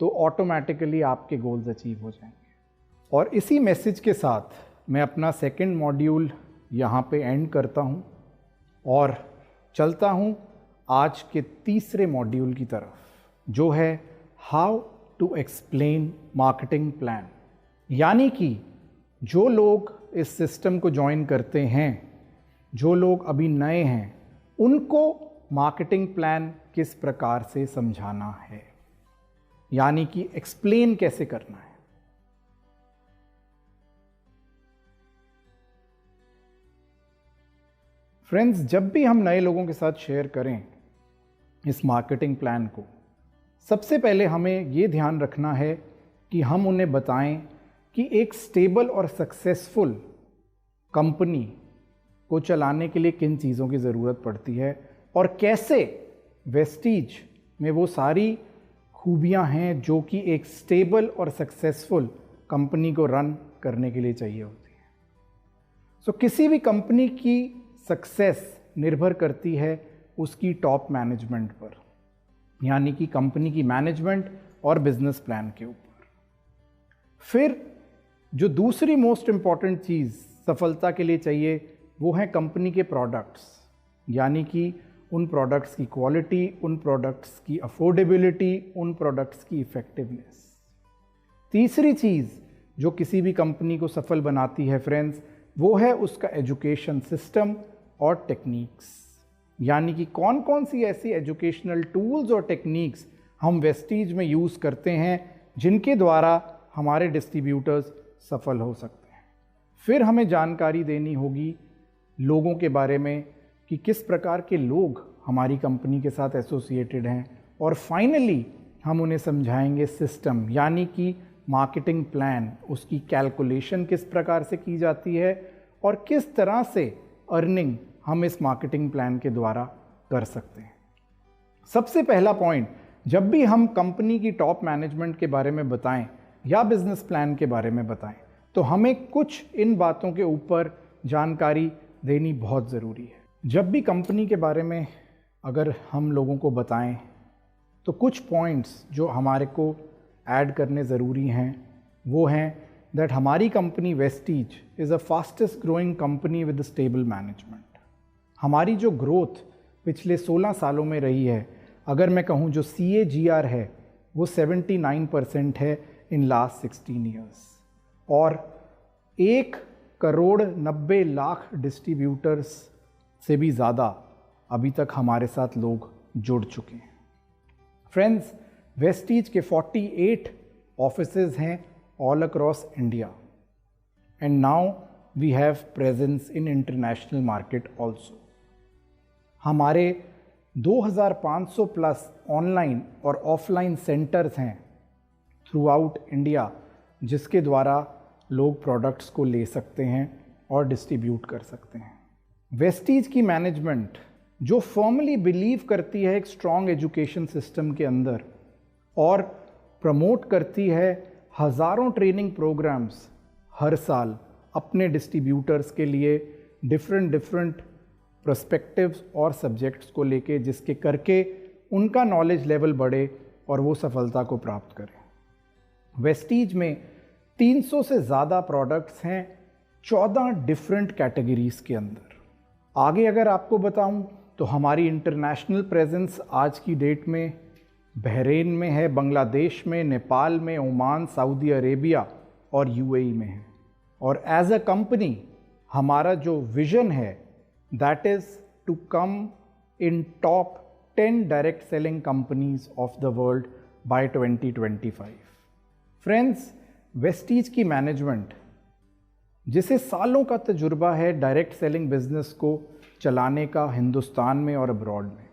तो ऑटोमेटिकली आपके goals achieve हो जाएंगे। और इसी मैसेज के साथ मैं अपना सेकंड मॉड्यूल यहाँ पे एंड करता हूँ और चलता हूँ आज के तीसरे मॉड्यूल की तरफ, जो है how to explain marketing plan. यानी कि जो लोग इस सिस्टम को ज्वाइन करते हैं, जो लोग अभी नए हैं, उनको मार्केटिंग प्लान किस प्रकार से समझाना है, यानी कि एक्सप्लेन कैसे करना है। फ्रेंड्स, जब भी हम नए लोगों के साथ शेयर करें इस मार्केटिंग प्लान को, सबसे पहले हमें ये ध्यान रखना है कि हम उन्हें बताएं कि एक स्टेबल और सक्सेसफुल कंपनी को चलाने के लिए किन चीज़ों की ज़रूरत पड़ती है और कैसे वेस्टीज में वो सारी खूबियां हैं जो कि एक स्टेबल और सक्सेसफुल कंपनी को रन करने के लिए चाहिए होती है। सो किसी भी कंपनी की सक्सेस निर्भर करती है उसकी टॉप मैनेजमेंट पर, यानी कि कंपनी की मैनेजमेंट और बिजनेस प्लान के ऊपर। फिर जो दूसरी मोस्ट इंपॉर्टेंट चीज़ सफलता के लिए चाहिए वो है कंपनी के प्रोडक्ट्स, यानी कि उन प्रोडक्ट्स की क्वालिटी, उन प्रोडक्ट्स की अफोर्डेबिलिटी, उन प्रोडक्ट्स की इफ़ेक्टिवनेस। तीसरी चीज़ जो किसी भी कंपनी को सफल बनाती है फ्रेंड्स, वो है उसका एजुकेशन सिस्टम और टेक्निक्स, यानी कि कौन कौन सी ऐसी एजुकेशनल टूल्स और टेक्निक्स हम वेस्टीज में यूज़ करते हैं जिनके द्वारा हमारे डिस्ट्रीब्यूटर्स सफल हो सकते हैं। फिर हमें जानकारी देनी होगी लोगों के बारे में कि किस प्रकार के लोग हमारी कंपनी के साथ एसोसिएटेड हैं, और फाइनली हम उन्हें समझाएंगे सिस्टम, यानी कि मार्केटिंग प्लान, उसकी कैलकुलेशन किस प्रकार से की जाती है और किस तरह से अर्निंग हम इस मार्केटिंग प्लान के द्वारा कर सकते हैं। सबसे पहला पॉइंट, जब भी हम कंपनी की टॉप मैनेजमेंट के बारे में बताएं या बिजनेस प्लान के बारे में बताएं, तो हमें कुछ इन बातों के ऊपर जानकारी देनी बहुत ज़रूरी है। जब भी कंपनी के बारे में अगर हम लोगों को बताएं तो कुछ पॉइंट्स जो हमारे को ऐड करने ज़रूरी हैं वो हैं दैट हमारी company Vestige is a fastest growing company with stable management. हमारी जो ग्रोथ पिछले 16 सालों में रही है, अगर मैं कहूँ जो CAGR है वो 79% है इन लास्ट 16 ईयर्स, और 1,90,00,000 डिस्ट्रीब्यूटर्स से भी ज़्यादा अभी तक हमारे साथ लोग जुड़ चुके हैं। फ्रेंड्स, वेस्टीज के 48 ऑफिसेज हैं all across India, and now we have presence in international market also. हमारे 2500 प्लस ऑनलाइन और ऑफलाइन सेंटर्स हैं थ्रू आउट इंडिया, जिसके द्वारा लोग प्रोडक्ट्स को ले सकते हैं और डिस्ट्रीब्यूट कर सकते हैं। वेस्टीज की मैनेजमेंट जो फर्मली बिलीव करती है एक स्ट्रॉन्ग एजुकेशन सिस्टम के अंदर और प्रमोट करती है हज़ारों ट्रेनिंग प्रोग्राम्स हर साल अपने डिस्ट्रीब्यूटर्स के लिए डिफरेंट पर्सपेक्टिव्स और सब्जेक्ट्स को लेके, जिसके करके उनका नॉलेज लेवल बढ़े और वो सफलता को प्राप्त करें। वेस्टीज में 300 से ज़्यादा प्रोडक्ट्स हैं 14 डिफरेंट कैटेगरीज के अंदर। आगे अगर आपको बताऊं तो हमारी इंटरनेशनल प्रेजेंस आज की डेट में बहरीन में है, बांग्लादेश में, नेपाल में, ओमान, सऊदी अरेबिया और UAE में है। और एज अ कंपनी हमारा जो विजन है that is to come in top 10 direct selling companies of the world by 2025। Friends, Vestige की मैनेजमेंट जिसे सालों का तजुर्बा है डायरेक्ट सेलिंग बिजनेस को चलाने का हिंदुस्तान में और अब्रॉड में,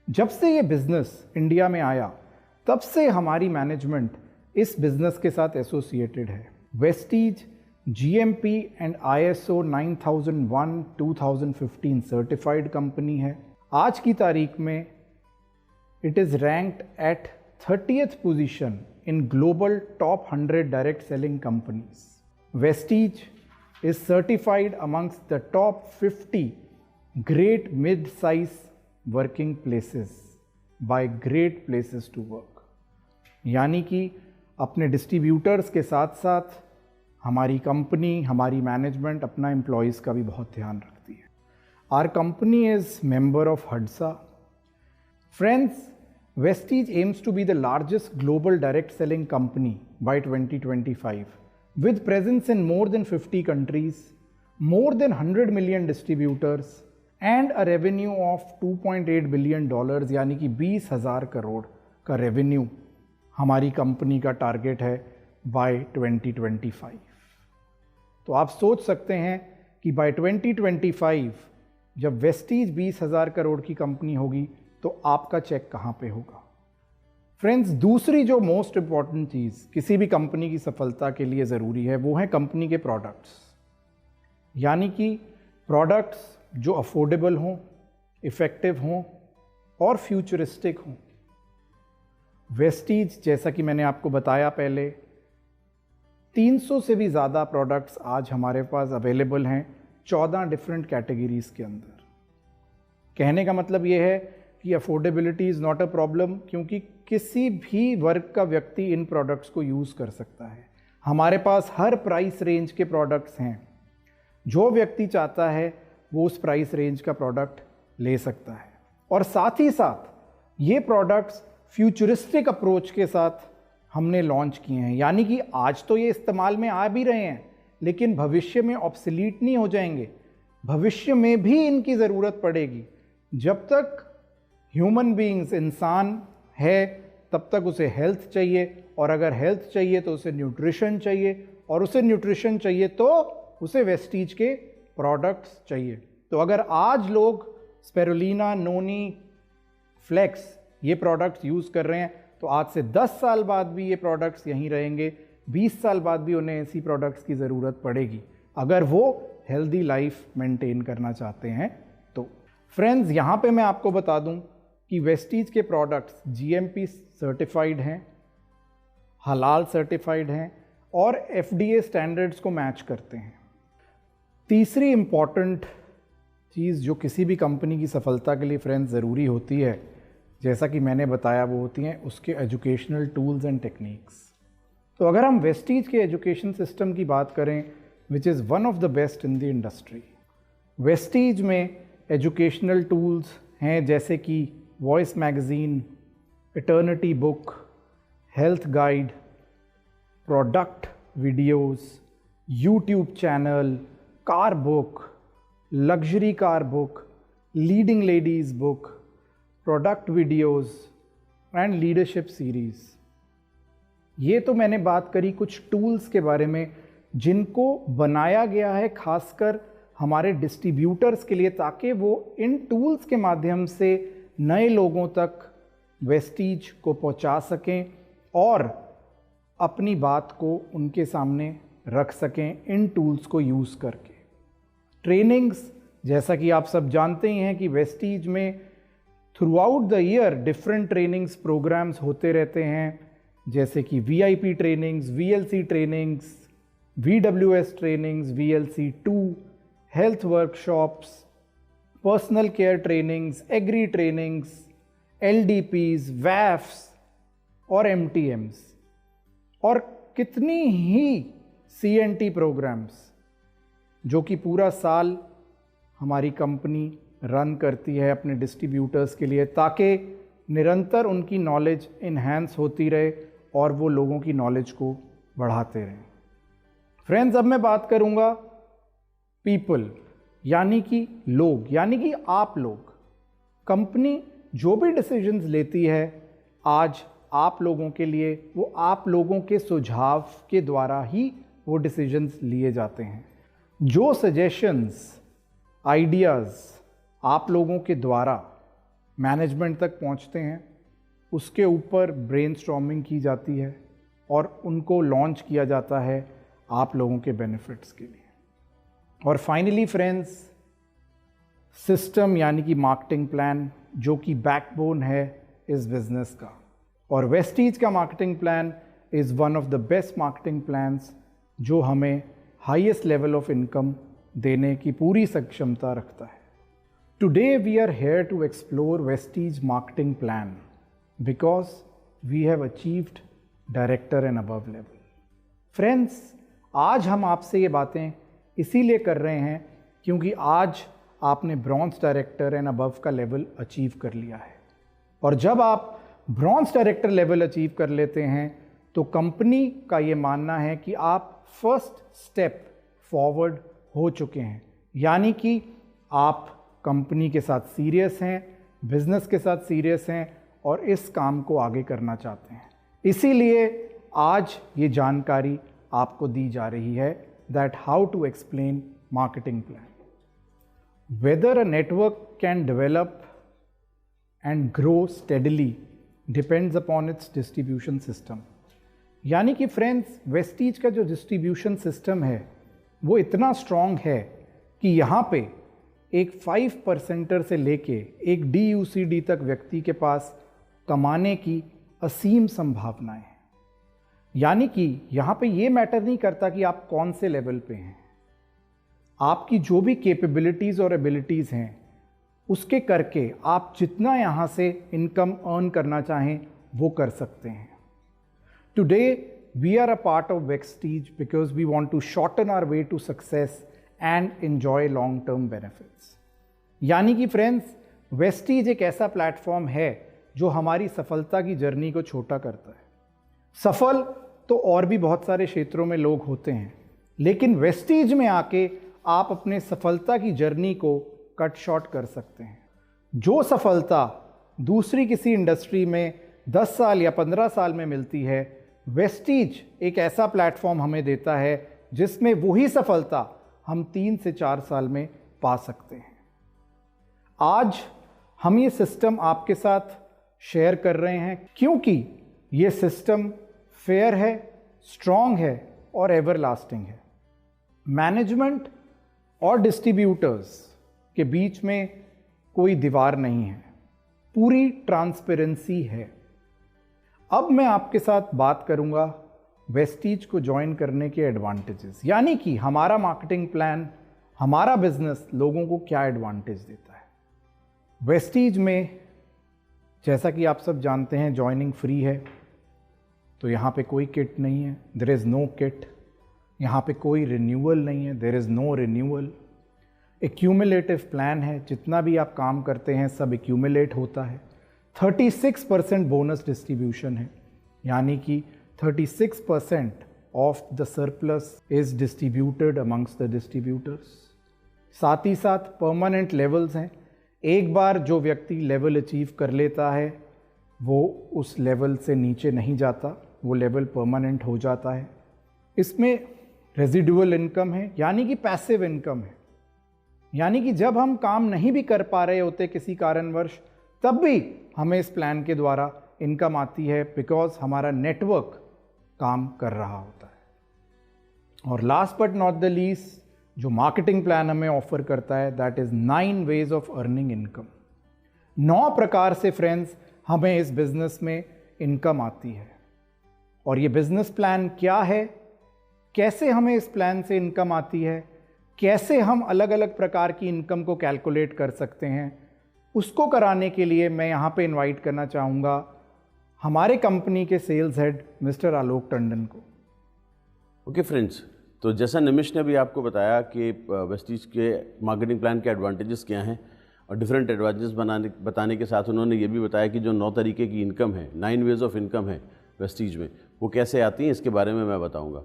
जब से ये बिजनेस इंडिया में आया तब से हमारी मैनेजमेंट इस बिजनेस के साथ एसोसिएटेड है। Vestige GMP and ISO 9001-2015 certified company है। आज की तारीख में it is ranked at 30th position in global top 100 direct selling companies. Vestige is certified amongst the top 50 great mid-size working places by Great Places to Work। यानी कि अपने distributors के साथ साथ हमारी कंपनी, हमारी मैनेजमेंट अपना एम्प्लॉयज़ का भी बहुत ध्यान रखती है। Our company is member of हडसा। Friends, Vestige aims to be the largest global direct selling company by 2025 with presence in more than 50 countries, more than 100 million distributors and a revenue of $2.8 billion, यानी कि 20,000 करोड़ का revenue हमारी company का target है bye 2025। तो आप सोच सकते हैं कि बाय 2025 जब वेस्टीज 20,000 करोड़ की कंपनी होगी तो आपका चेक कहाँ पे होगा। फ्रेंड्स, दूसरी जो मोस्ट इम्पॉर्टेंट चीज़ किसी भी कंपनी की सफलता के लिए ज़रूरी है वो है कंपनी के प्रोडक्ट्स, यानी कि प्रोडक्ट्स जो अफोर्डेबल हों, इफ़ेक्टिव हों और फ्यूचरिस्टिक हों। वेस्टीज, जैसा कि मैंने आपको बताया पहले, 300 से भी ज़्यादा प्रोडक्ट्स आज हमारे पास अवेलेबल हैं 14 डिफरेंट कैटेगरीज़ के अंदर। कहने का मतलब ये है कि affordability is not a problem, क्योंकि किसी भी वर्ग का व्यक्ति इन प्रोडक्ट्स को यूज़ कर सकता है। हमारे पास हर प्राइस रेंज के प्रोडक्ट्स हैं। जो व्यक्ति चाहता है वो उस प्राइस रेंज का प्रोडक्ट ले सकता है। और साथ ही साथ ये प्रोडक्ट्स फ्यूचरिस्टिक अप्रोच के साथ हमने लॉन्च किए हैं, यानी कि आज तो ये इस्तेमाल में आ भी रहे हैं लेकिन भविष्य में ऑब्सोलीट नहीं हो जाएंगे। भविष्य में भी इनकी ज़रूरत पड़ेगी। जब तक ह्यूमन बीइंग्स, इंसान है, तब तक उसे हेल्थ चाहिए, और अगर हेल्थ चाहिए तो उसे न्यूट्रिशन चाहिए, और उसे न्यूट्रिशन चाहिए तो उसे वेस्टीज के प्रोडक्ट्स चाहिए। तो अगर आज लोग स्पिरुलिना, नोनी, फ्लेक्स ये प्रोडक्ट्स यूज़ कर रहे हैं तो आज से 10 साल बाद भी ये प्रोडक्ट्स यहीं रहेंगे, 20 साल बाद भी उन्हें ऐसी प्रोडक्ट्स की ज़रूरत पड़ेगी अगर वो हेल्दी लाइफ मेंटेन करना चाहते हैं। तो फ्रेंड्स, यहाँ पे मैं आपको बता दूँ कि वेस्टीज के प्रोडक्ट्स जीएमपी सर्टिफाइड हैं, हलाल सर्टिफाइड हैं और एफडीए स्टैंडर्ड्स को मैच करते हैं। तीसरी इम्पॉर्टेंट चीज़ जो किसी भी कंपनी की सफलता के लिए फ्रेंड्स ज़रूरी होती है, जैसा कि मैंने बताया, वो होती हैं उसके एजुकेशनल टूल्स एंड टेक्निक्स। तो अगर हम वेस्टीज के एजुकेशन सिस्टम की बात करें, which is one of the best in the industry, Vestige में एजुकेशनल टूल्स हैं जैसे कि voice magazine, eternity book, health guide, product videos, YouTube channel, car book, luxury car book, leading ladies book, product videos and leadership series. ये तो मैंने बात करी कुछ टूल्स के बारे में जिनको बनाया गया है खासकर हमारे डिस्ट्रीब्यूटर्स के लिए, ताकि वो इन टूल्स के माध्यम से नए लोगों तक वेस्टीज को पहुंचा सकें और अपनी बात को उनके सामने रख सकें इन टूल्स को यूज़ करके। ट्रेनिंग्स, जैसा कि आप सब जानते ही हैं कि वेस्टीज में throughout the year different trainings programmes होते रहते हैं, जैसे कि VIP trainings, VLC trainings, VWS trainings, VLC two, health workshops, personal care trainings, agri trainings, LDPs, वैफ्स और एमटीएम्स, और कितनी ही सीएनटी प्रोग्राम्स जो कि पूरा साल हमारी कंपनी रन करती है अपने डिस्ट्रीब्यूटर्स के लिए, ताकि निरंतर उनकी नॉलेज इन्हेंस होती रहे और वो लोगों की नॉलेज को बढ़ाते रहें। फ्रेंड्स, अब मैं बात करूंगा पीपल, यानी कि लोग, यानी कि आप लोग। कंपनी जो भी डिसीजंस लेती है आज आप लोगों के लिए, वो आप लोगों के सुझाव के द्वारा ही वो डिसीजंस लिए जाते हैं। जो सजेशंस, आइडियाज़ आप लोगों के द्वारा मैनेजमेंट तक पहुंचते हैं, उसके ऊपर ब्रेनस्टॉर्मिंग की जाती है और उनको लॉन्च किया जाता है आप लोगों के बेनिफिट्स के लिए। और फाइनली फ्रेंड्स, सिस्टम यानी कि मार्केटिंग प्लान, जो कि बैकबोन है इस बिज़नेस का, और वेस्टीज का marketing plan is one of the best marketing plans जो हमें हाईएस्ट लेवल ऑफ इनकम देने की पूरी सक्षमता रखता है। Today we are here to explore Vestige marketing plan because we have achieved director and above level. Friends, आज हम आपसे ये बातें इसीलिए कर रहे हैं क्योंकि आज आपने ब्रॉन्ज डायरेक्टर एंड अबव का लेवल अचीव कर लिया है। और जब आप ब्रॉन्ज डायरेक्टर लेवल अचीव कर लेते हैं तो कंपनी का ये मानना है कि आप फर्स्ट स्टेप फॉरवर्ड हो चुके हैं, यानी कि आप कंपनी के साथ सीरियस हैं, बिजनेस के साथ सीरियस हैं और इस काम को आगे करना चाहते हैं। इसीलिए आज ये जानकारी आपको दी जा रही है that how to explain marketing plan. Whether a network can develop and grow steadily depends upon its distribution system। यानी कि फ्रेंड्स, वेस्टीज का जो डिस्ट्रीब्यूशन सिस्टम है वो इतना स्ट्रॉन्ग है कि यहाँ पे एक 5% से लेके एक DUCD तक व्यक्ति के पास कमाने की असीम संभावनाएं हैं। यानी कि यहाँ पे ये मैटर नहीं करता कि आप कौन से लेवल पे हैं, आपकी जो भी कैपेबिलिटीज़ और एबिलिटीज़ हैं उसके करके आप जितना यहाँ से इनकम अर्न करना चाहें वो कर सकते हैं। Today we are a part of Vestige because we want to shorten our way to success and enjoy long term benefits. यानी कि फ्रेंड्स, वेस्टीज एक ऐसा प्लेटफॉर्म है जो हमारी सफलता की जर्नी को छोटा करता है। सफल तो और भी बहुत सारे क्षेत्रों में लोग होते हैं, लेकिन वेस्टीज में आके आप अपने सफलता की जर्नी को कट शॉर्ट कर सकते हैं। जो सफलता दूसरी किसी इंडस्ट्री में 10 साल या 15 साल में मिलती है, वेस्टीज एक ऐसा प्लेटफॉर्म हमें देता है जिसमें वही सफलता हम 3 से 4 साल में पा सकते हैं। आज हम ये सिस्टम आपके साथ शेयर कर रहे हैं क्योंकि ये सिस्टम फेयर है, स्ट्रॉन्ग है और एवरलास्टिंग है। मैनेजमेंट और डिस्ट्रीब्यूटर्स के बीच में कोई दीवार नहीं है, पूरी ट्रांसपेरेंसी है। अब मैं आपके साथ बात करूंगा वेस्टीज को ज्वाइन करने के एडवांटेजेस, यानी कि हमारा मार्केटिंग प्लान, हमारा बिजनेस लोगों को क्या एडवांटेज देता है। वेस्टीज में जैसा कि आप सब जानते हैं ज्वाइनिंग फ्री है, तो यहाँ पे कोई किट नहीं है, देयर इज़ नो किट। यहाँ पे कोई रिन्यूअल नहीं है, there is no renewal. Accumulative plan है, जितना भी आप काम करते हैं सब एक्यूमुलेट होता है। 36% बोनस डिस्ट्रीब्यूशन है, यानी कि 36% of the surplus is distributed amongst the distributors. साथ ही साथ परमानेंट लेवल्स हैं, एक बार जो व्यक्ति लेवल अचीव कर लेता है वो उस लेवल से नीचे नहीं जाता, वो लेवल परमानेंट हो जाता है। इसमें रेजिडुअल इनकम है, यानी कि पैसिव इनकम है, यानी कि जब हम काम नहीं भी कर पा रहे होते किसी कारणवश, तब भी हमें इस प्लान के द्वारा इनकम आती है बिकॉज हमारा नेटवर्क काम कर रहा होता है। और last but not the least, जो मार्केटिंग प्लान हमें ऑफर करता है that is 9 ways of earning income. 9 प्रकार से फ्रेंड्स हमें इस बिजनेस में इनकम आती है। और ये बिजनेस प्लान क्या है, कैसे हमें इस प्लान से इनकम आती है, कैसे हम अलग अलग प्रकार की इनकम को कैलकुलेट कर सकते हैं, उसको कराने के लिए मैं यहाँ पे इनवाइट करना चाहूँगा हमारे कंपनी के सेल्स हेड मिस्टर आलोक टंडन को। ओके फ्रेंड्स, तो जैसा निमिष ने अभी आपको बताया कि वेस्टीज के मार्केटिंग प्लान के एडवांटेजेस क्या हैं और डिफरेंट एडवांटेजेस बताने के साथ उन्होंने ये भी बताया कि जो 9 तरीके की इनकम है, 9 वेज ऑफ इनकम है वेस्टीज में, वो कैसे आती हैं इसके बारे में मैं बताऊंगा।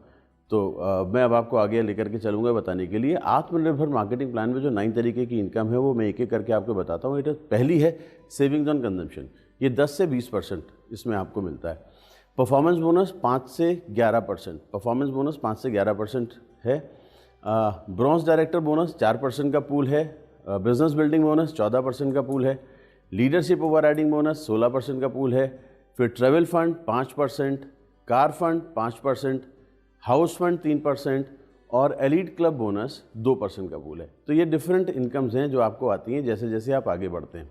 तो मैं अब आपको आगे लेकर के चलूँगा बताने के लिए। आत्मनिर्भर मार्केटिंग प्लान में जो 9 तरीके की इनकम है वो मैं एक एक करके आपको बताता हूँ। पहली है सेविंग्स ऑन कंजम्पशन, ये 10 से 20% इसमें आपको मिलता है। परफॉर्मेंस बोनस 5 से 11%, परफॉर्मेंस बोनस 5 से 11% है। ब्रॉन्ज डायरेक्टर बोनस 4% का पूल है। बिजनेस बिल्डिंग बोनस 14% का पूल है। लीडरशिप ओवर राइडिंग बोनस 16% का पूल है। फिर travel fund 5%, car fund 5%, house fund 3% और एलीट क्लब बोनस 2% का पूल है। तो ये डिफरेंट इनकम्स हैं जो आपको आती हैं जैसे जैसे आप आगे बढ़ते हैं।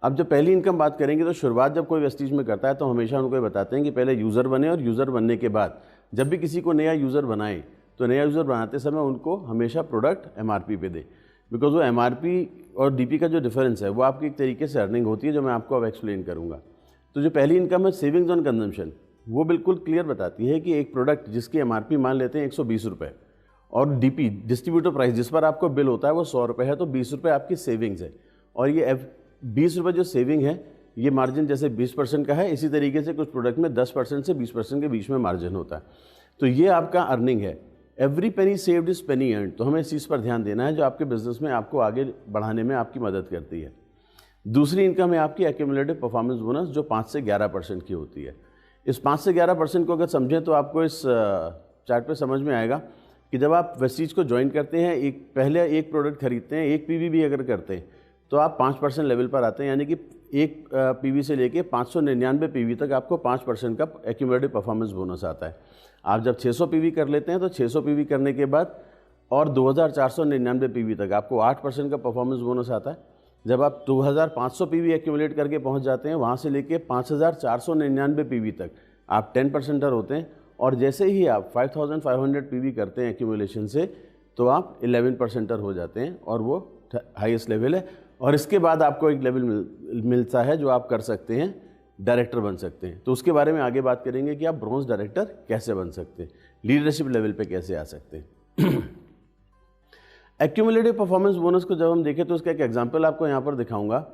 अब जब पहली इनकम बात करेंगे तो शुरुआत जब कोई वेस्टीज में करता है तो हमेशा उनको ये बताते हैं कि पहले यूज़र बने और यूज़र बनने के बाद जब भी किसी को नया यूज़र बनाएं तो नया यूज़र बनाते समय उनको हमेशा प्रोडक्ट MRP पे दे, बिकॉज वो MRP और DP का जो डिफरेंस है वो आपकी एक तरीके से अर्निंग होती है जो मैं आपको अब एक्सप्लेन करूँगा। तो जो पहली इनकम है सेविंग्स ऑन कंजम्पशन, वो बिल्कुल क्लियर बताती है कि एक प्रोडक्ट जिसकी एमआरपी मान लेते हैं 120 रुपये और डीपी डिस्ट्रीब्यूटर प्राइस जिस पर आपको बिल होता है वो 100 रुपये है, तो 20 रुपये आपकी सेविंग्स है। और ये 20 रुपये जो सेविंग है ये मार्जिन जैसे 20% का है, इसी तरीके से कुछ प्रोडक्ट में 10% से 20% के बीच में मार्जिन होता है। तो ये आपका अर्निंग है। Every penny saved is Penney earn, तो हमें इस चीज़ पर ध्यान देना है जो आपके बिजनेस में आपको आगे बढ़ाने में आपकी मदद करती है। दूसरी इनकम है आपकी एक्यूमुलेटिव परफॉर्मेंस बोनस, जो 5 से 11% की होती है। इस 5 से 11% को अगर समझें तो आपको इस चार्ट पे समझ में आएगा कि जब आप वेस्टीज को ज्वाइन करते हैं, पहले एक प्रोडक्ट खरीदते हैं, एक पीवी भी अगर करते हैं तो आप 5% लेवल पर आते हैं, यानी कि एक पीवी से लेके 599 पीवी तक आपको 5% का एक्यूमुलेटिव परफॉर्मेंस बोनस आता है। आप जब 600 पीवी कर लेते हैं तो 600 पीवी करने के बाद और 2499 पीवी तक आपको 8% का परफॉर्मेंस बोनस आता है। जब आप 2500 पीवी एक्यूमुलेट करके पहुंच जाते हैं, वहां से लेके 5499 पीवी तक आप 10%er होते हैं। और जैसे ही आप 5500 पीवी करते हैं एक्यूमुलेशन से, तो आप 11%er हो जाते हैं और वो हाईएस्ट लेवल है। और इसके बाद आपको एक लेवल मिलता है जो आप कर सकते हैं, डायरेक्टर बन सकते हैं। तो उसके बारे में आगे बात करेंगे कि आप ब्रॉन्ज डायरेक्टर कैसे बन सकते हैं, लीडरशिप लेवल पे कैसे आ सकते हैं। एक्यूमुलेटिव परफॉर्मेंस बोनस को जब हम देखें तो उसका एक एग्जांपल आपको यहाँ पर दिखाऊंगा।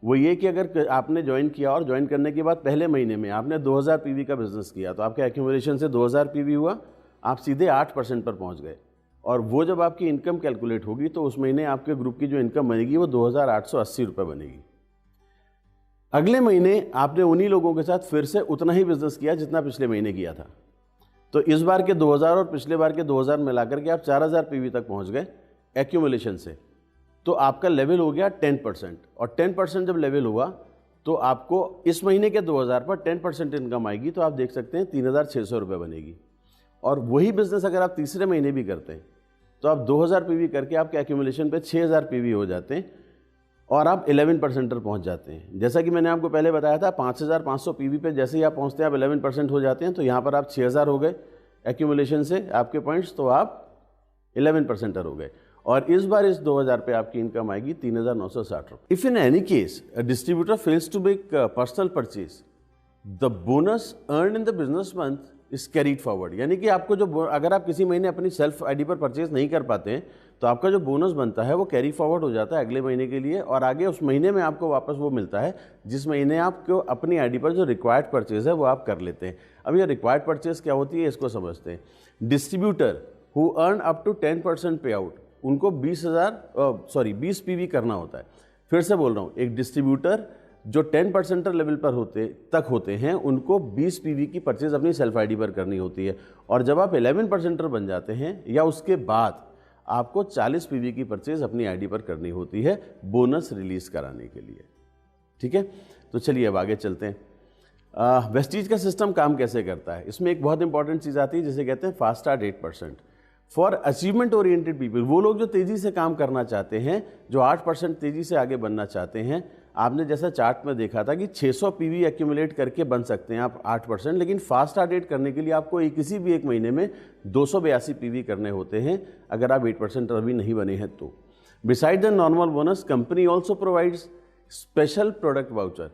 वो ये कि अगर आपने ज्वाइन किया और ज्वाइन करने के बाद पहले महीने में आपने 2000 पीवी का बिजनेस किया, तो आपका एक्यूमुलेशन से 2000 पीवी हुआ, आप सीधे 8% पर पहुँच गए। और वो जब आपकी इनकम कैलकुलेट होगी तो उस महीने आपके ग्रुप की जो इनकम बनेगी वो 2880 रुपये बनेगी। अगले महीने आपने उन्हीं लोगों के साथ फिर से उतना ही बिजनेस किया जितना पिछले महीने किया था, तो इस बार के 2000 और पिछले बार के 2000 मिला करके आप 4000 पीवी तक पहुंच गए एक्यूमुलेशन से। तो आपका लेवल हो गया 10%, और 10% जब लेवल हुआ तो आपको इस महीने के 2000 पर 10% इनकम आएगी, तो आप देख सकते हैं 3600 रुपये बनेगी। और वही बिजनेस अगर आप तीसरे महीने भी करते हैं तो आप 2000 पीवी करके आपके एक्यूमुलेशन पे 6000 पीवी हो जाते हैं और आप 11%er पहुंच जाते हैं। जैसा कि मैंने आपको पहले बताया था, 5500 पीवी पे जैसे ही आप पहुंचते हैं आप 11% हो जाते हैं। तो यहाँ पर आप 6000 हो गए एक्यूमुलेशन से आपके पॉइंट्स, तो आप 11%er हो गए। और इस बार इस 2000 पे आपकी इनकम आएगी 3960 रुपये। If in any case a distributor fails to make personal purchase, the bonus earn in the business month is carried forward, यानी कि आपको जो अगर आप किसी महीने अपनी सेल्फ आईडी पर परचेज नहीं कर पाते हैं तो आपका जो बोनस बनता है वो कैरी फॉरवर्ड हो जाता है अगले महीने के लिए, और आगे उस महीने में आपको वापस वो मिलता है जिस महीने आपको अपनी आईडी पर जो रिक्वायर्ड परचेज है वो आप कर लेते हैं। अब ये रिक्वायर्ड परचेज क्या होती है इसको समझते हैं। Distributor who earn up to 10% pay out, उनको 20 पीवी करना होता है। फिर से बोल रहा हूँ, एक डिस्ट्रीब्यूटर जो 10% लेवल पर होते हैं उनको 20 पीवी की परचेज अपनी सेल्फ आईडी पर करनी होती है। और जब आप 11%er बन जाते हैं या उसके बाद आपको 40 पीवी की परचेज अपनी आईडी पर करनी होती है बोनस रिलीज कराने के लिए। ठीक है, तो चलिए अब आगे चलते हैं। वेस्टीज का सिस्टम काम कैसे करता है, इसमें एक बहुत इंपॉर्टेंट चीज़ आती है जिसे कहते हैं fast start 8%। For achievement oriented people, वो लोग जो तेज़ी से काम करना चाहते हैं, जो 8% तेज़ी से आगे बनना चाहते हैं। आपने जैसा चार्ट में देखा था कि 600 पीवी एक्यूमुलेट करके बन सकते हैं आप 8%, लेकिन फास्ट स्टार्ट 8 करने के लिए आपको किसी भी एक महीने में 282 पीवी करने होते हैं अगर आप 8% अभी नहीं बने हैं तो। Beside the normal bonus, company also provides special product voucher,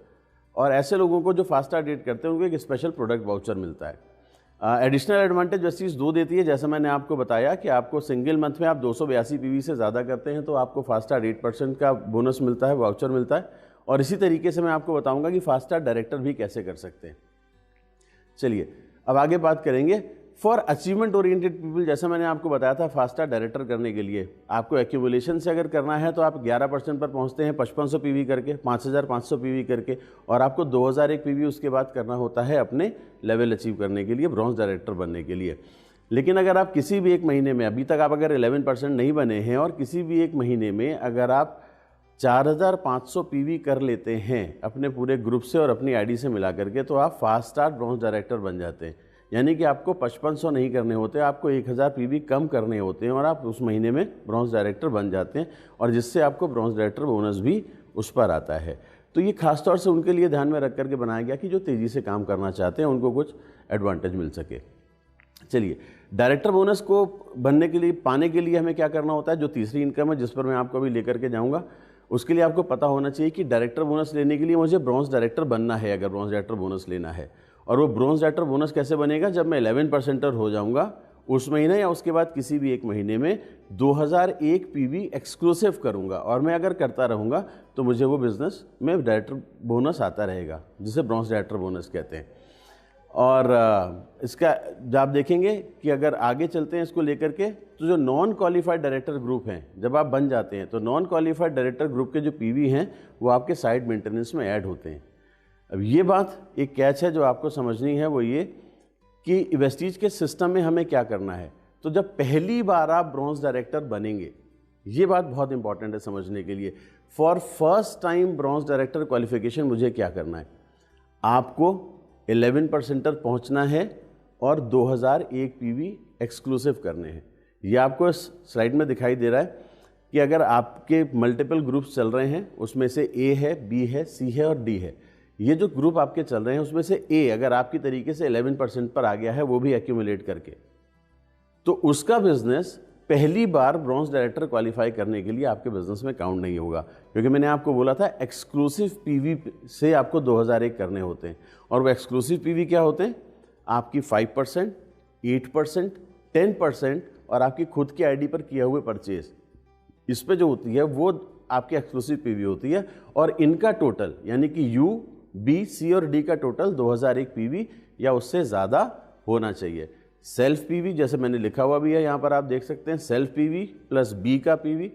और ऐसे लोगों को जो फास्ट स्टार्ट 8 करते हैं उनको एक स्पेशल प्रोडक्ट वाउचर मिलता है। एडिशनल एडवांटेज वेस्टीज 2 देती है, जैसा मैंने आपको बताया कि आपको सिंगल मंथ में आप 282 पीवी से ज़्यादा करते हैं तो आपको फास्ट स्टार्ट 8% का बोनस मिलता है, वाउचर मिलता है। और इसी तरीके से मैं आपको बताऊंगा कि फास्ट स्टार्ट डायरेक्टर भी कैसे कर सकते हैं। चलिए अब आगे बात करेंगे। फॉर अचीवमेंट ओरिएंटेड पीपल, जैसा मैंने आपको बताया था, फास्ट स्टार्ट डायरेक्टर करने के लिए आपको एक्यूमुलेशन से अगर करना है तो आप 11% पर पहुंचते हैं 5500 पीवी करके, 5500 पीवी करके, और आपको 2001 पीवी उसके बाद करना होता है अपने लेवल अचीव करने के लिए, ब्रॉन्ज डायरेक्टर बनने के लिए। लेकिन अगर आप किसी भी एक महीने में, अभी तक आप अगर 11% नहीं बने हैं और किसी भी एक महीने में अगर आप 4500 पीवी कर लेते हैं अपने पूरे ग्रुप से और अपनी आईडी से मिला करके, तो आप फास्ट स्टार्ट ब्रॉन्ज डायरेक्टर बन जाते हैं। यानी कि आपको 5500 नहीं करने होते, आपको 1000 पीवी कम करने होते हैं और आप उस महीने में ब्रॉन्ज डायरेक्टर बन जाते हैं, और जिससे आपको ब्रॉन्ज डायरेक्टर बोनस भी उस पर आता है। तो ये खासतौर से उनके लिए ध्यान में रख करके बनाया गया कि जो तेज़ी से काम करना चाहते हैं उनको कुछ एडवांटेज मिल सके। चलिए, डायरेक्टर बोनस को बनने के लिए, पाने के लिए हमें क्या करना होता है, जो तीसरी इनकम है जिस पर मैं आपको अभी लेकर के जाऊँगा, उसके लिए आपको पता होना चाहिए कि डायरेक्टर बोनस लेने के लिए मुझे ब्रॉन्ज डायरेक्टर बनना है अगर ब्रॉन्ज डायरेक्टर बोनस लेना है। और वो ब्रॉन्ज डायरेक्टर बोनस कैसे बनेगा, जब मैं 11% हो जाऊंगा उस महीने या उसके बाद किसी भी एक महीने में 2001 पीवी एक्सक्लूसिव करूंगा, और मैं अगर करता रहूंगा तो मुझे वो बिजनेस में डायरेक्टर बोनस आता रहेगा, जिसे ब्रॉन्ज डायरेक्टर बोनस कहते हैं। और इसका जब आप देखेंगे कि अगर आगे चलते हैं इसको लेकर के, तो जो नॉन क्वालिफाइड डायरेक्टर ग्रुप हैं, जब आप बन जाते हैं तो नॉन क्वालिफाइड डायरेक्टर ग्रुप के जो पीवी हैं वो आपके साइड मेंटेनेंस में ऐड होते हैं। अब ये बात एक कैच है जो आपको समझनी है, वो ये कि वेस्टीज के सिस्टम में हमें क्या करना है। तो जब पहली बार आप ब्रॉन्ज डायरेक्टर बनेंगे, ये बात बहुत इंपॉर्टेंट है समझने के लिए, for first time bronze director qualification मुझे क्या करना है, आपको 11% पहुंचना है और 2001 पीवी एक्सक्लूसिव करने हैं। ये आपको इस स्लाइड में दिखाई दे रहा है कि अगर आपके मल्टीपल ग्रुप्स चल रहे हैं, उसमें से ए है, बी है, सी है और डी है, ये जो ग्रुप आपके चल रहे हैं उसमें से ए अगर आपकी तरीके से 11% पर आ गया है, वो भी एक्यूमुलेट करके, तो उसका बिजनेस पहली बार ब्रॉन्ज डायरेक्टर क्वालिफाई करने के लिए आपके बिजनेस में काउंट नहीं होगा, क्योंकि मैंने आपको बोला था एक्सक्लूसिव पीवी से आपको 2001 करने होते हैं। और वो एक्सक्लूसिव पीवी क्या होते हैं, आपकी 5%, 8%, 10% और आपकी खुद की आईडी पर किया हुए परचेज, इस पे जो होती है वो आपकी एक्सक्लूसिव पीवी होती है। और इनका टोटल यानी कि यू, बी, सी और डी का टोटल 2001 पीवी या उससे ज़्यादा होना चाहिए। सेल्फ पीवी जैसे मैंने लिखा हुआ भी है यहाँ पर, आप देख सकते हैं, सेल्फ पीवी प्लस बी का पीवी,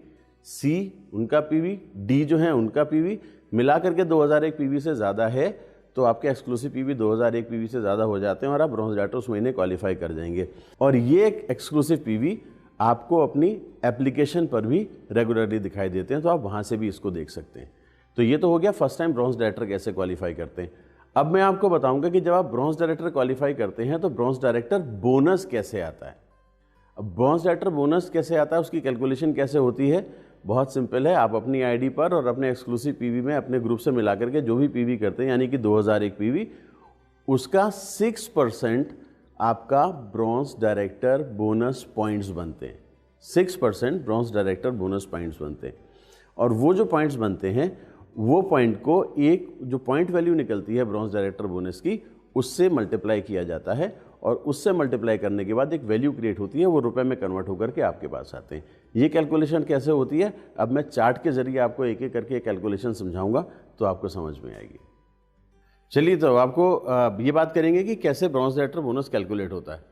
सी उनका पीवी, डी जो है उनका पीवी मिला करके 2001 पीवी से ज़्यादा है, तो आपके एक्सक्लूसिव पीवी 2001 पीवी से ज़्यादा हो जाते हैं और आप ब्रॉन्ज डायरेक्टर उस महीने क्वालिफाई कर जाएंगे। और ये एक एक्सक्लूसिव पीवी आपको अपनी एप्लीकेशन पर भी रेगुलरली दिखाई देते हैं, तो आप वहाँ से भी इसको देख सकते हैं। तो ये तो हो गया फर्स्ट टाइम ब्रॉन्ज डायरेक्टर कैसे क्वालिफाई करते हैं। अब मैं आपको बताऊंगा कि जब आप ब्रॉन्ज डायरेक्टर क्वालिफाई करते हैं तो ब्रॉन्ज डायरेक्टर बोनस कैसे आता है। अब ब्रॉन्ज डायरेक्टर बोनस कैसे आता है, उसकी कैलकुलेशन कैसे होती है, बहुत सिंपल है। आप अपनी आईडी पर और अपने एक्सक्लूसिव पीवी में अपने ग्रुप से मिला करके जो भी पीवी करते हैं, यानी कि 2001 पीवी, उसका 6% आपका ब्रॉन्ज डायरेक्टर बोनस पॉइंट्स बनते हैं। 6% ब्रॉन्ज डायरेक्टर बोनस पॉइंट्स बनते हैं। और वो जो पॉइंट्स बनते हैं, वो पॉइंट को एक जो पॉइंट वैल्यू निकलती है ब्रॉन्ज डायरेक्टर बोनस की, उससे मल्टीप्लाई किया जाता है और उससे मल्टीप्लाई करने के बाद एक वैल्यू क्रिएट होती है, वो रुपए में कन्वर्ट होकर के आपके पास आते हैं। ये कैलकुलेशन कैसे होती है, अब मैं चार्ट के जरिए आपको एक एक करके कैलकुलेशन समझाऊंगा तो आपको समझ में आएगी। चलिए, तो आपको ये बात करेंगे कि कैसे ब्रॉन्ज डायरेक्टर बोनस कैलकुलेट होता है।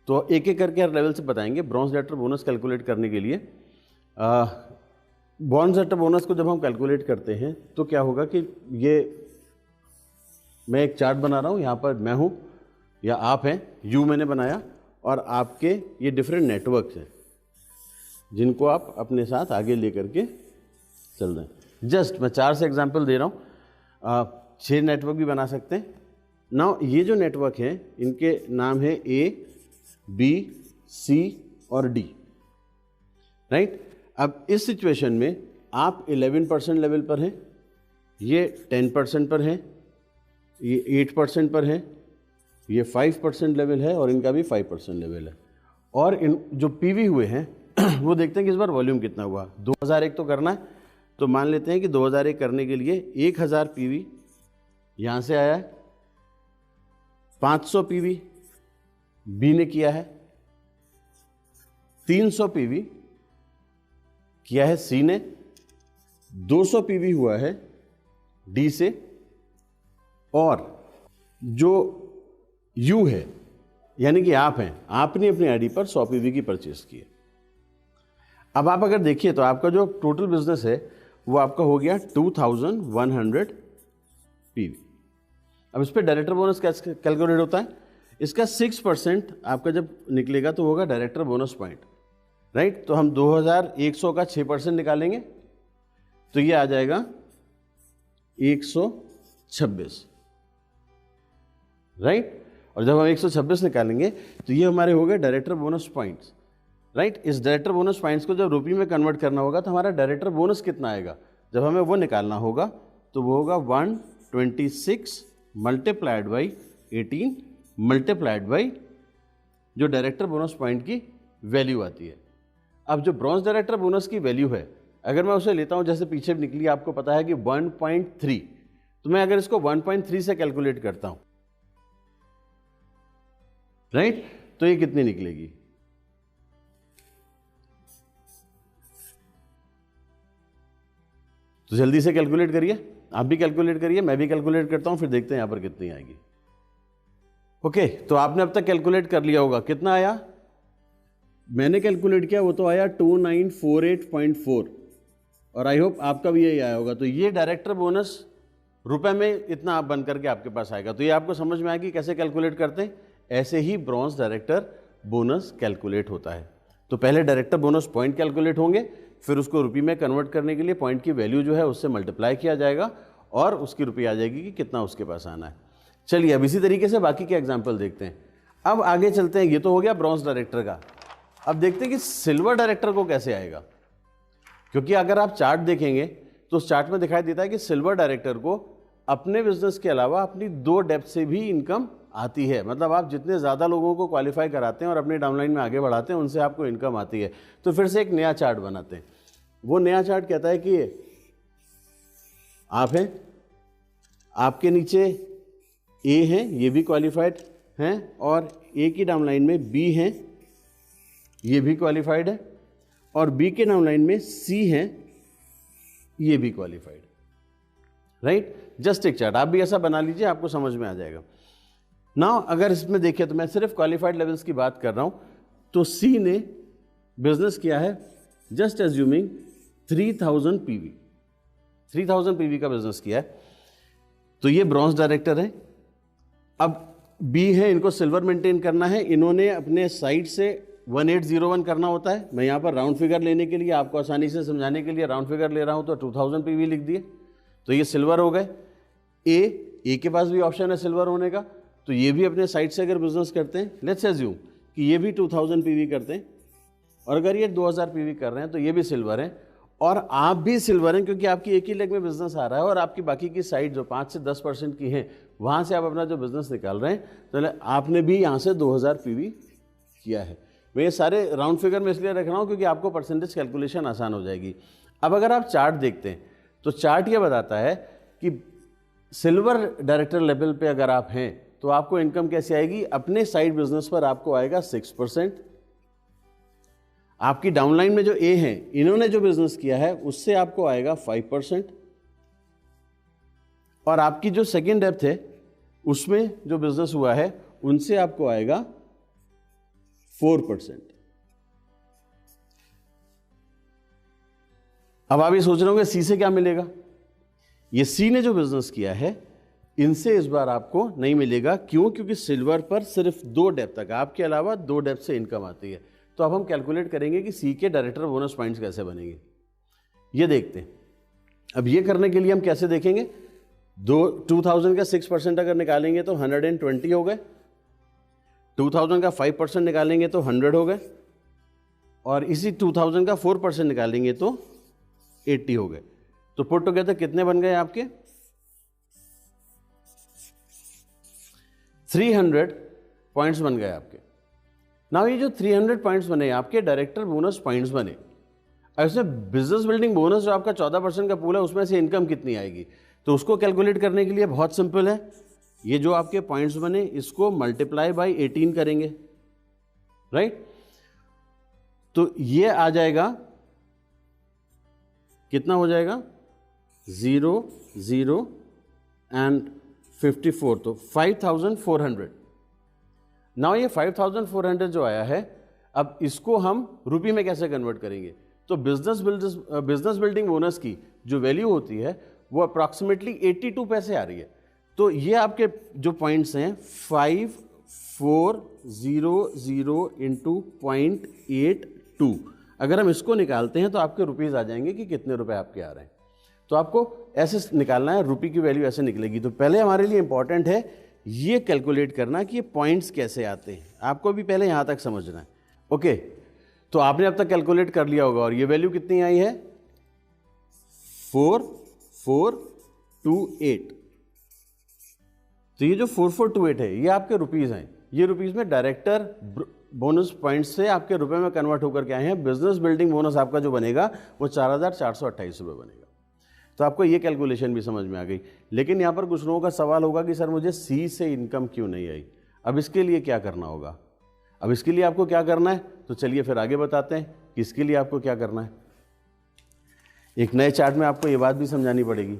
तो एक एक करके हर लेवल से बताएंगे। ब्रॉन्ज डायरेक्टर बोनस कैलकुलेट करने के लिए ब्रॉन्ज डायरेक्टर बोनस को जब हम कैलकुलेट करते हैं तो क्या होगा कि ये मैं एक चार्ट बना रहा हूँ, यहाँ पर मैं हूँ या आप हैं, यू मैंने बनाया, और आपके ये डिफरेंट नेटवर्क्स हैं जिनको आप अपने साथ आगे लेकर के चल रहे हैं। जस्ट मैं 4 से एग्जांपल दे रहा हूँ, 6 नेटवर्क भी बना सकते हैं। नाउ ये जो नेटवर्क हैं इनके नाम है ए, बी, सी और डी, राइट। अब इस सिचुएशन में आप 11% लेवल पर हैं, ये 10% पर हैं, ये 8% पर हैं, ये 5% लेवल है और इनका भी 5% लेवल है। और इन जो पीवी हुए हैं वो देखते हैं कि इस बार वॉल्यूम कितना हुआ। 2001 तो करना है, तो मान लेते हैं कि 2001 करने के लिए 1000 पीवी यहाँ से आया है, 500 पीवी बी ने किया है, 300 पीवी किया है सी ने, 200 पीवी हुआ है डी से, और जो यू है यानी कि आप हैं, आपने अपनी आईडी पर 100 पीवी की परचेस की है। अब आप अगर देखिए तो आपका जो टोटल बिजनेस है वो आपका हो गया 2100 पीवी। अब इस पर डायरेक्टर बोनस कैसे कैलकुलेट होता है, इसका 6% आपका जब निकलेगा तो होगा डायरेक्टर बोनस पॉइंट, राइट। तो हम 2100 का 6% निकालेंगे तो ये आ जाएगा 126, राइट। और जब हम 126 निकालेंगे तो ये हमारे हो गए डायरेक्टर बोनस पॉइंट्स, राइट। इस डायरेक्टर बोनस पॉइंट्स को जब रुपये में कन्वर्ट करना होगा तो हमारा डायरेक्टर बोनस कितना आएगा, जब हमें वो निकालना होगा तो वो होगा 126 मल्टीप्लाइड बाई 18 मल्टीप्लाइड बाई जो डायरेक्टर बोनस पॉइंट की वैल्यू आती है। अब जो ब्रॉन्ज डायरेक्टर बोनस की वैल्यू है, अगर मैं उसे लेता हूं, जैसे पीछे निकली आपको पता है कि 1.3, तो मैं अगर इसको 1.3 से कैलकुलेट करता हूं राइट? तो ये कितनी निकलेगी? तो जल्दी से कैलकुलेट करिए, आप भी कैलकुलेट करिए, मैं भी कैलकुलेट करता हूं, फिर देखते हैं यहां पर कितनी आएगी। ओके, तो आपने अब तक कैलकुलेट कर लिया होगा। कितना आया? मैंने कैलकुलेट किया, वो तो आया 2948.4, और आई होप आपका भी यही आया होगा। तो ये डायरेक्टर बोनस रुपए में इतना आप बन करके आपके पास आएगा। तो ये आपको समझ में आएगी कैसे कैलकुलेट करते हैं। ऐसे ही ब्रॉन्ज डायरेक्टर बोनस कैलकुलेट होता है। तो पहले डायरेक्टर बोनस पॉइंट कैलकुलेट होंगे, फिर उसको रुपये में कन्वर्ट करने के लिए पॉइंट की वैल्यू जो है उससे मल्टीप्लाई किया जाएगा और उसकी रुपये आ जाएगी कि कितना उसके पास आना है। चलिए अब इसी तरीके से बाकी के एग्जाम्पल देखते हैं। अब आगे चलते हैं, ये तो हो गया ब्रॉन्ज डायरेक्टर का। अब देखते हैं कि सिल्वर डायरेक्टर को कैसे आएगा, क्योंकि अगर आप चार्ट देखेंगे तो उस चार्ट में दिखाई देता है कि सिल्वर डायरेक्टर को अपने बिजनेस के अलावा अपनी 2 डेप्थ से भी इनकम आती है। मतलब आप जितने ज़्यादा लोगों को क्वालिफाई कराते हैं और अपनी डाउनलाइन में आगे बढ़ाते हैं, उनसे आपको इनकम आती है। तो फिर से एक नया चार्ट बनाते हैं। वो नया चार्ट कहता है कि आप हैं, आपके नीचे ए हैं, ये भी क्वालिफाइड हैं, और ए की डाउनलाइन में बी हैं, ये भी क्वालिफाइड है, और बी के डाउनलाइन में सी हैं, ये भी क्वालिफाइड। राइट? जस्ट एक चार्ट आप भी ऐसा बना लीजिए, आपको समझ में आ जाएगा। नाउ अगर इसमें देखिए तो मैं सिर्फ क्वालिफाइड लेवल्स की बात कर रहा हूं। तो सी ने बिजनेस किया है, जस्ट एज्यूमिंग 3000 पीवी, 3000 पीवी का बिजनेस किया है। तो ये ब्रॉन्ज डायरेक्टर है। अब बी है, इनको सिल्वर मेंटेन करना है। इन्होंने अपने साइड से 1801 करना होता है। मैं यहां पर राउंड फिगर लेने के लिए, आपको आसानी से समझाने के लिए राउंड फिगर ले रहा हूं, तो 2000 पीवी लिख दिए। तो ये सिल्वर हो गए। ए के पास भी ऑप्शन है सिल्वर होने का, तो ये भी अपने साइड से अगर बिजनेस करते हैं, लेट्स अज्यूम कि ये भी 2000 पीवी करते हैं, और अगर ये 2000 पीवी कर रहे हैं तो ये भी सिल्वर है, और आप भी सिल्वर हैं, क्योंकि आपकी एक ही लेग में बिजनेस आ रहा है और आपकी बाकी की साइड जो 5 से 10% की है, वहां से आप अपना जो बिजनेस निकाल रहे हैं, तो आपने भी यहां से 2000 पीवी किया है। मैं ये सारे राउंड फिगर में इसलिए रख रहा हूं क्योंकि आपको परसेंटेज कैलकुलेशन आसान हो जाएगी। अब अगर आप चार्ट देखते हैं तो चार्ट ये बताता है कि सिल्वर डायरेक्टर लेवल पे अगर आप हैं तो आपको इनकम कैसे आएगी। अपने साइड बिजनेस पर आपको आएगा 6%। आपकी डाउनलाइन में जो ए है, इन्होंने जो बिजनेस किया है उससे आपको आएगा 5%, और आपकी जो सेकेंड डेप्थ है उसमें जो बिजनेस हुआ है उनसे आपको आएगा 4%। अब आप ये सोच रहे होंगे सी से क्या मिलेगा। ये सी ने जो बिजनेस किया है इनसे इस बार आपको नहीं मिलेगा। क्यों? क्योंकि सिल्वर पर सिर्फ 2 डेप्थ तक, आपके अलावा 2 डेप्थ से इनकम आती है। तो अब हम कैलकुलेट करेंगे कि सी के डायरेक्टर बोनस पॉइंट्स कैसे बनेंगे, ये देखते हैं। अब ये करने के लिए हम कैसे देखेंगे, 2000 का 6% अगर निकालेंगे तो 120 हो गए, 2000 का 5% निकालेंगे तो 100 हो गए, और इसी 2000 का 4% निकालेंगे तो 80 हो गए। तो पुट टुगेदर कितने बन गए आपके? 300 पॉइंट्स बन गए आपके। नाउ ये जो 300 पॉइंट्स बने आपके डायरेक्टर बोनस पॉइंट्स बने। ऐसे बिजनेस बिल्डिंग बोनस जो आपका 14% का पूल है उसमें से इनकम कितनी आएगी, तो उसको कैलकुलेट करने के लिए बहुत सिंपल है। ये जो आपके पॉइंट्स बने इसको मल्टीप्लाई बाय 18 करेंगे, राइट? तो ये आ जाएगा, कितना हो जाएगा? 0, 0 एंड 54, तो 5400। नाउ ये 5400 जो आया है, अब इसको हम रुपये में कैसे कन्वर्ट करेंगे? तो बिजनेस बिल्डिंग बोनस की जो वैल्यू होती है वो अप्रॉक्सीमेटली 82 पैसे आ रही है। तो ये आपके जो पॉइंट्स हैं 5400 इंटू 0.82, अगर हम इसको निकालते हैं तो आपके रुपीज़ आ जाएंगे कि कितने रुपए आपके आ रहे हैं। तो आपको ऐसे निकालना है, रुपये की वैल्यू ऐसे निकलेगी। तो पहले हमारे लिए इंपॉर्टेंट है ये कैलकुलेट करना कि ये पॉइंट्स कैसे आते हैं, आपको भी पहले यहाँ तक समझना है। ओके, तो आपने अब तक कैलकुलेट कर लिया होगा, और ये वैल्यू कितनी आई है? 4428। तो ये जो 4428 है ये आपके रुपीज़ हैं। ये रुपीज़ में डायरेक्टर बोनस पॉइंट्स से आपके रुपए में कन्वर्ट होकर के आए हैं। बिजनेस बिल्डिंग बोनस आपका जो बनेगा वो 4428 रुपये बनेगा। तो आपको ये कैलकुलेशन भी समझ में आ गई। लेकिन यहाँ पर कुछ लोगों का सवाल होगा कि सर मुझे सी से इनकम क्यों नहीं आई। अब इसके लिए क्या करना होगा? अब इसके लिए आपको क्या करना है, तो चलिए फिर आगे बताते हैं कि इसके लिए आपको क्या करना है। एक नए चार्ट में आपको ये बात भी समझानी पड़ेगी।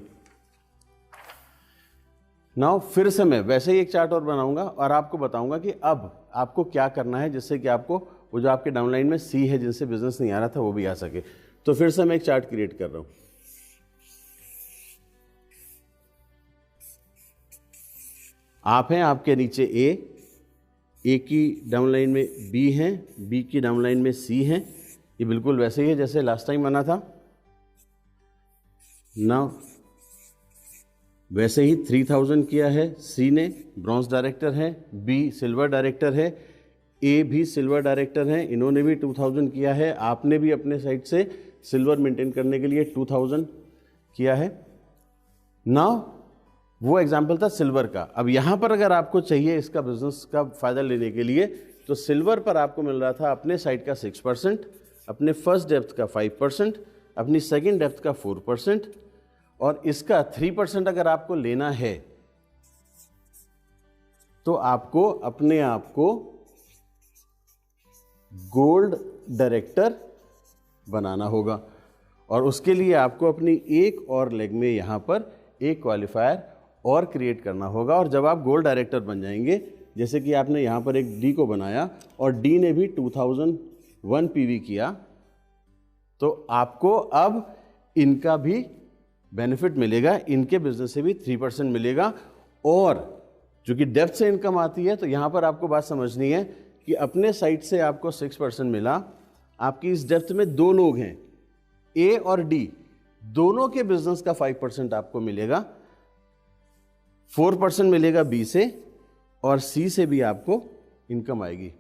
नाउ फिर से मैं वैसे ही एक चार्ट और बनाऊंगा और आपको बताऊंगा कि अब आपको क्या करना है जिससे कि आपको वो जो आपके डाउनलाइन में सी है जिनसे बिजनेस नहीं आ रहा था वो भी आ सके। तो फिर से मैं एक चार्ट क्रिएट कर रहा हूं। आप हैं, आपके नीचे ए की डाउनलाइन में बी है, बी की डाउनलाइन में सी है। ये बिल्कुल वैसे ही है जैसे लास्ट टाइम बना था। नाउ वैसे ही 3000 किया है सी ने, ब्रॉन्ज डायरेक्टर है, बी सिल्वर डायरेक्टर है, ए भी सिल्वर डायरेक्टर है, इन्होंने भी 2000 किया है। आपने भी अपने साइड से सिल्वर मेंटेन करने के लिए 2000 किया है। नाउ वो एग्जाम्पल था सिल्वर का। अब यहाँ पर अगर आपको चाहिए इसका बिजनेस का फायदा लेने के लिए, तो सिल्वर पर आपको मिल रहा था अपने साइड का 6%, अपने फर्स्ट डेप्थ का 5%, अपनी सेकेंड डेप्थ का 4%, और इसका 3% अगर आपको लेना है तो आपको अपने आप को गोल्ड डायरेक्टर बनाना होगा। और उसके लिए आपको अपनी एक और लेग में यहां पर एक क्वालिफायर और क्रिएट करना होगा। और जब आप गोल्ड डायरेक्टर बन जाएंगे, जैसे कि आपने यहाँ पर एक डी को बनाया और डी ने भी 2001 पीवी किया, तो आपको अब इनका भी बेनिफिट मिलेगा, इनके बिजनेस से भी 3% मिलेगा। और जो कि डेप्थ से इनकम आती है, तो यहाँ पर आपको बात समझनी है कि अपने साइड से आपको 6% मिला। आपकी इस डेप्थ में दो लोग हैं, ए और डी, दोनों के बिजनेस का 5% आपको मिलेगा। 4% मिलेगा बी से, और सी से भी आपको इनकम आएगी,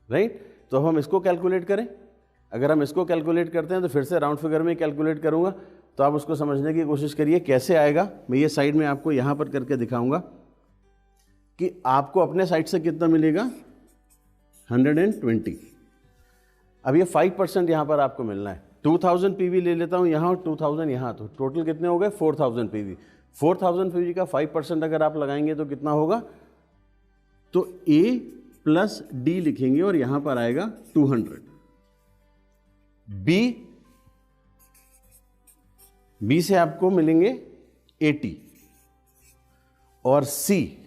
राइट। तो अब हम इसको कैलकुलेट करें। अगर हम इसको कैलकुलेट करते हैं तो फिर से राउंड फिगर में कैलकुलेट करूंगा, तो आप उसको समझने की कोशिश करिए कैसे आएगा। मैं ये साइड में आपको यहां पर करके दिखाऊंगा कि आपको अपने साइड से कितना मिलेगा, 120। अब ये 5% यहां पर आपको मिलना है। 2000 पीवी ले लेता हूं यहां और 2000 यहां, तो टोटल कितने हो गए, 4000 पीवी। 4000 पीवी का 5% अगर आप लगाएंगे तो कितना होगा, तो ए प्लस डी लिखेंगे और यहां पर आएगा 200। बी से आपको मिलेंगे 80, और सी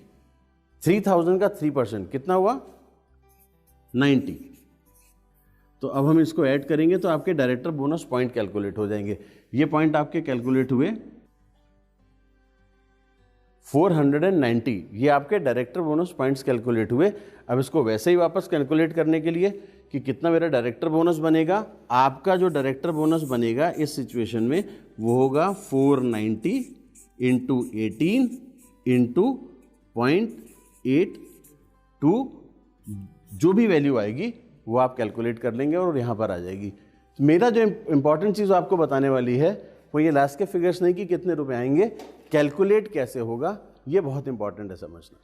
3000 का 3% कितना हुआ, 90। तो अब हम इसको ऐड करेंगे तो आपके डायरेक्टर बोनस पॉइंट कैलकुलेट हो जाएंगे। ये पॉइंट आपके कैलकुलेट हुए 490, ये आपके डायरेक्टर बोनस पॉइंट्स कैलकुलेट हुए। अब इसको वैसे ही वापस कैलकुलेट करने के लिए कि कितना मेरा डायरेक्टर बोनस बनेगा, आपका जो डायरेक्टर बोनस बनेगा इस सिचुएशन में वो होगा 490 इंटू 18 इंटू 0.82, जो भी वैल्यू आएगी वो आप कैलकुलेट कर लेंगे और यहाँ पर आ जाएगी। मेरा जो इंपॉर्टेंट चीज़ आपको बताने वाली है वो ये लास्ट के फिगर्स नहीं कि कितने रुपए आएंगे, कैलकुलेट कैसे होगा, ये बहुत इंपॉर्टेंट है समझना।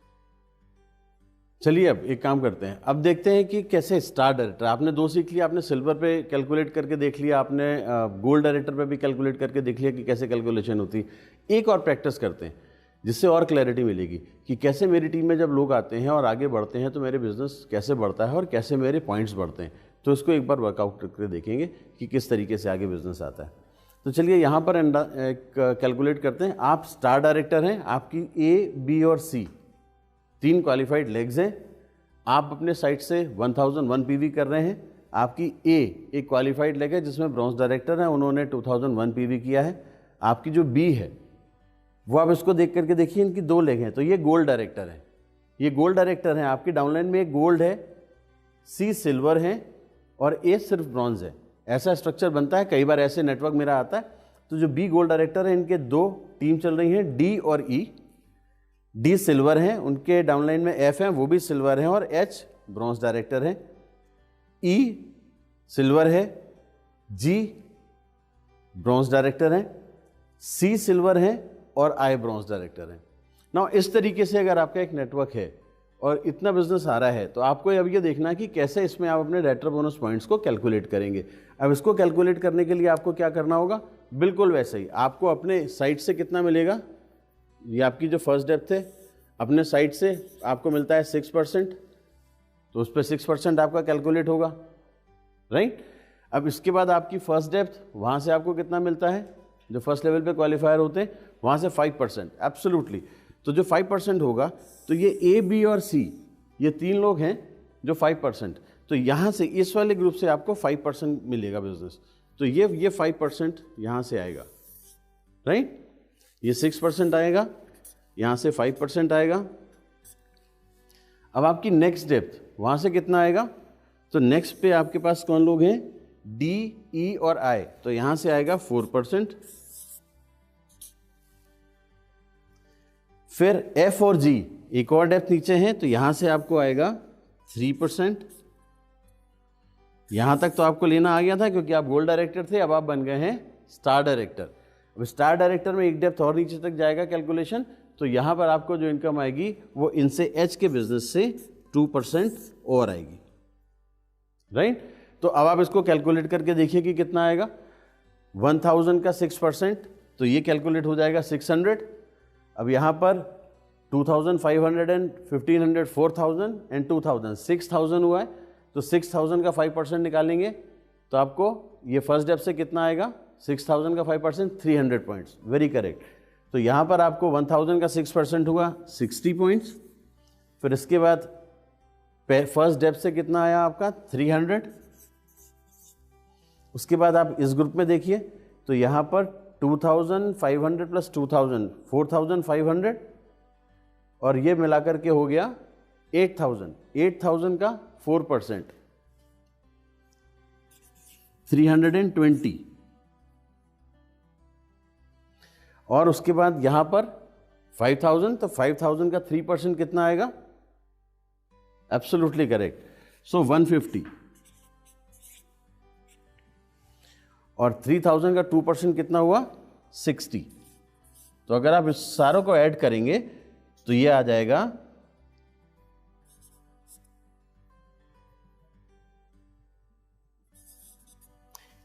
चलिए अब एक काम करते हैं, अब देखते हैं कि कैसे स्टार डायरेक्टर, आपने दो सीख लिया, आपने सिल्वर पे कैलकुलेट करके देख लिया, आपने गोल्ड डायरेक्टर पे भी कैलकुलेट करके देख लिया कि कैसे कैलकुलेशन होती। एक और प्रैक्टिस करते हैं जिससे और क्लैरिटी मिलेगी कि कैसे मेरी टीम में जब लोग आते हैं और आगे बढ़ते हैं तो मेरे बिजनेस कैसे बढ़ता है और कैसे मेरे पॉइंट्स बढ़ते हैं। तो इसको एक बार वर्कआउट करके देखेंगे कि किस तरीके से आगे बिजनेस आता है। तो चलिए यहाँ पर कैलकुलेट करते हैं। आप स्टार डायरेक्टर हैं, आपकी ए, बी और सी 3 क्वालिफाइड लेग्स हैं। आप अपने साइड से 1001 पीवी कर रहे हैं। आपकी ए एक क्वालिफाइड लेग है जिसमें ब्रॉन्ज डायरेक्टर हैं, उन्होंने 2001 पीवी किया है। आपकी जो बी है वो आप इसको देख करके देखिए, इनकी 2 लेग हैं, तो ये गोल्ड डायरेक्टर है, ये गोल्ड डायरेक्टर हैं। आपकी डाउनलाइन में एक गोल्ड है, सी सिल्वर है और ए सिर्फ ब्रॉन्ज है। ऐसा स्ट्रक्चर बनता है, कई बार ऐसे नेटवर्क मेरा आता है। तो जो बी गोल्ड डायरेक्टर है, इनके 2 टीम चल रही हैं, डी और ई। डी सिल्वर हैं, उनके डाउनलाइन में एफ हैं, वो भी सिल्वर हैं, और एच ब्रॉन्ज डायरेक्टर है। ई सिल्वर है, जी ब्रॉन्ज डायरेक्टर है, सी सिल्वर है और आई ब्रॉन्ज डायरेक्टर है। ना इस तरीके से अगर आपका एक नेटवर्क है और इतना बिजनेस आ रहा है तो आपको अब ये देखना है कि कैसे इसमें आप अपने डायरेक्टर बोनस पॉइंट्स को कैलकुलेट करेंगे। अब इसको कैलकुलेट करने के लिए आपको क्या करना होगा, बिल्कुल वैसे ही आपको अपने साइड से कितना मिलेगा, ये आपकी जो फर्स्ट डेप्थ है, अपने साइड से आपको मिलता है 6%, तो उस पर 6% आपका कैलकुलेट होगा, राइट। अब इसके बाद आपकी फर्स्ट डेप्थ, वहाँ से आपको कितना मिलता है, जो फर्स्ट लेवल पे क्वालिफायर होते हैं वहाँ से 5%, एब्सोल्युटली। तो जो 5% होगा, तो ये ए, बी और सी, ये 3 लोग हैं जो 5%, तो यहाँ से इस वाले ग्रुप से आपको 5% मिलेगा बिजनेस, तो ये 5% यहाँ से आएगा, राइट। ये 6% आएगा, यहाँ से 5% आएगा। अब आपकी नेक्स्ट डेप्थ, वहाँ से कितना आएगा, तो नेक्स्ट पे आपके पास कौन लोग हैं, डी, ई और आई, तो यहाँ से आएगा 4%। फिर एफ और जी, एक और डेप्थ नीचे है, तो यहां से आपको आएगा 3%। यहां तक तो आपको लेना आ गया था क्योंकि आप गोल्ड डायरेक्टर थे, अब आप बन गए हैं स्टार डायरेक्टर। अब स्टार डायरेक्टर में एक डेप्थ और नीचे तक जाएगा कैलकुलेशन, तो यहां पर आपको जो इनकम आएगी वो इनसे एच के बिजनेस से 2% और आएगी, राइट। तो अब आप इसको कैलकुलेट करके देखिए कि कितना आएगा। 1000 का 6%, तो ये कैलकुलेट हो जाएगा 600। अब यहाँ पर 2500 एंड 1500, 4000 एंड 2000, 6000 हुआ है, तो 6000 का 5% निकालेंगे तो आपको ये फर्स्ट डेप्थ से कितना आएगा, 6000 का 5%, 300 पॉइंट्स, वेरी करेक्ट। तो यहाँ पर आपको 1000 का 6% हुआ 60 पॉइंट्स। फिर इसके बाद फर्स्ट डेप्थ से कितना आया आपका 300। उसके बाद आप इस ग्रुप में देखिए, तो यहाँ पर 2500 प्लस 2000, 4500, और ये मिलाकर के हो गया 8000। 8000 का 4%, 320। और उसके बाद यहां पर 5000, तो 5000 का 3% कितना आएगा, एब्सोल्युटली करेक्ट, सो 150। और 3000 का 2% कितना हुआ, 60। तो अगर आप इस सारों को ऐड करेंगे तो ये आ जाएगा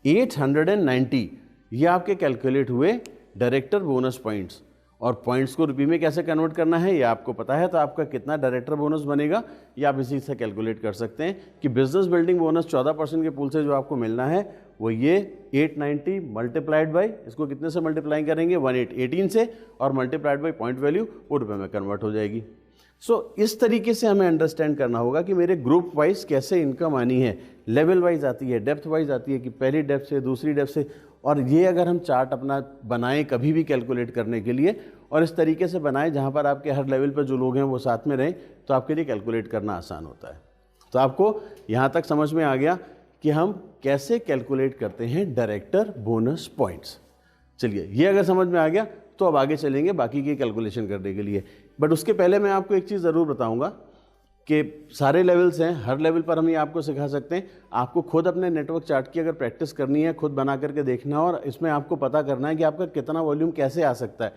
890। ये आपके कैलकुलेट हुए डायरेक्टर बोनस पॉइंट्स। और पॉइंट्स को रुपये में कैसे कन्वर्ट करना है ये आपको पता है, तो आपका कितना डायरेक्टर बोनस बनेगा ये आप इसी से कैलकुलेट कर सकते हैं कि बिजनेस बिल्डिंग बोनस 14% के पूल से जो आपको मिलना है वो ये 890 मल्टीप्लाइड बाई, इसको कितने से मल्टीप्लाई करेंगे, 18 से, और मल्टीप्लाइड बाई पॉइंट वैल्यू वो रुपये में कन्वर्ट हो जाएगी। इस तरीके से हमें अंडरस्टैंड करना होगा कि मेरे ग्रुप वाइज कैसे इनकम आनी है, लेवल वाइज आती है, डेप्थ वाइज आती है कि पहली डेप्थ से दूसरी डेप्थ से। और ये अगर हम चार्ट अपना बनाएं कभी भी कैलकुलेट करने के लिए, और इस तरीके से बनाएं जहां पर आपके हर लेवल पर जो लोग हैं वो साथ में रहें, तो आपके लिए कैलकुलेट करना आसान होता है। तो आपको यहाँ तक समझ में आ गया कि हम कैसे कैलकुलेट करते हैं डायरेक्टर बोनस पॉइंट्स। चलिए, ये अगर समझ में आ गया तो अब आगे चलेंगे बाकी की कैलकुलेशन करने के लिए। बट उसके पहले मैं आपको एक चीज़ ज़रूर बताऊंगा कि सारे लेवल्स हैं, हर लेवल पर हम ये आपको सिखा सकते हैं। आपको खुद अपने नेटवर्क चार्ट की अगर प्रैक्टिस करनी है, खुद बना करके देखना, और इसमें आपको पता करना है कि आपका कितना वॉल्यूम कैसे आ सकता है,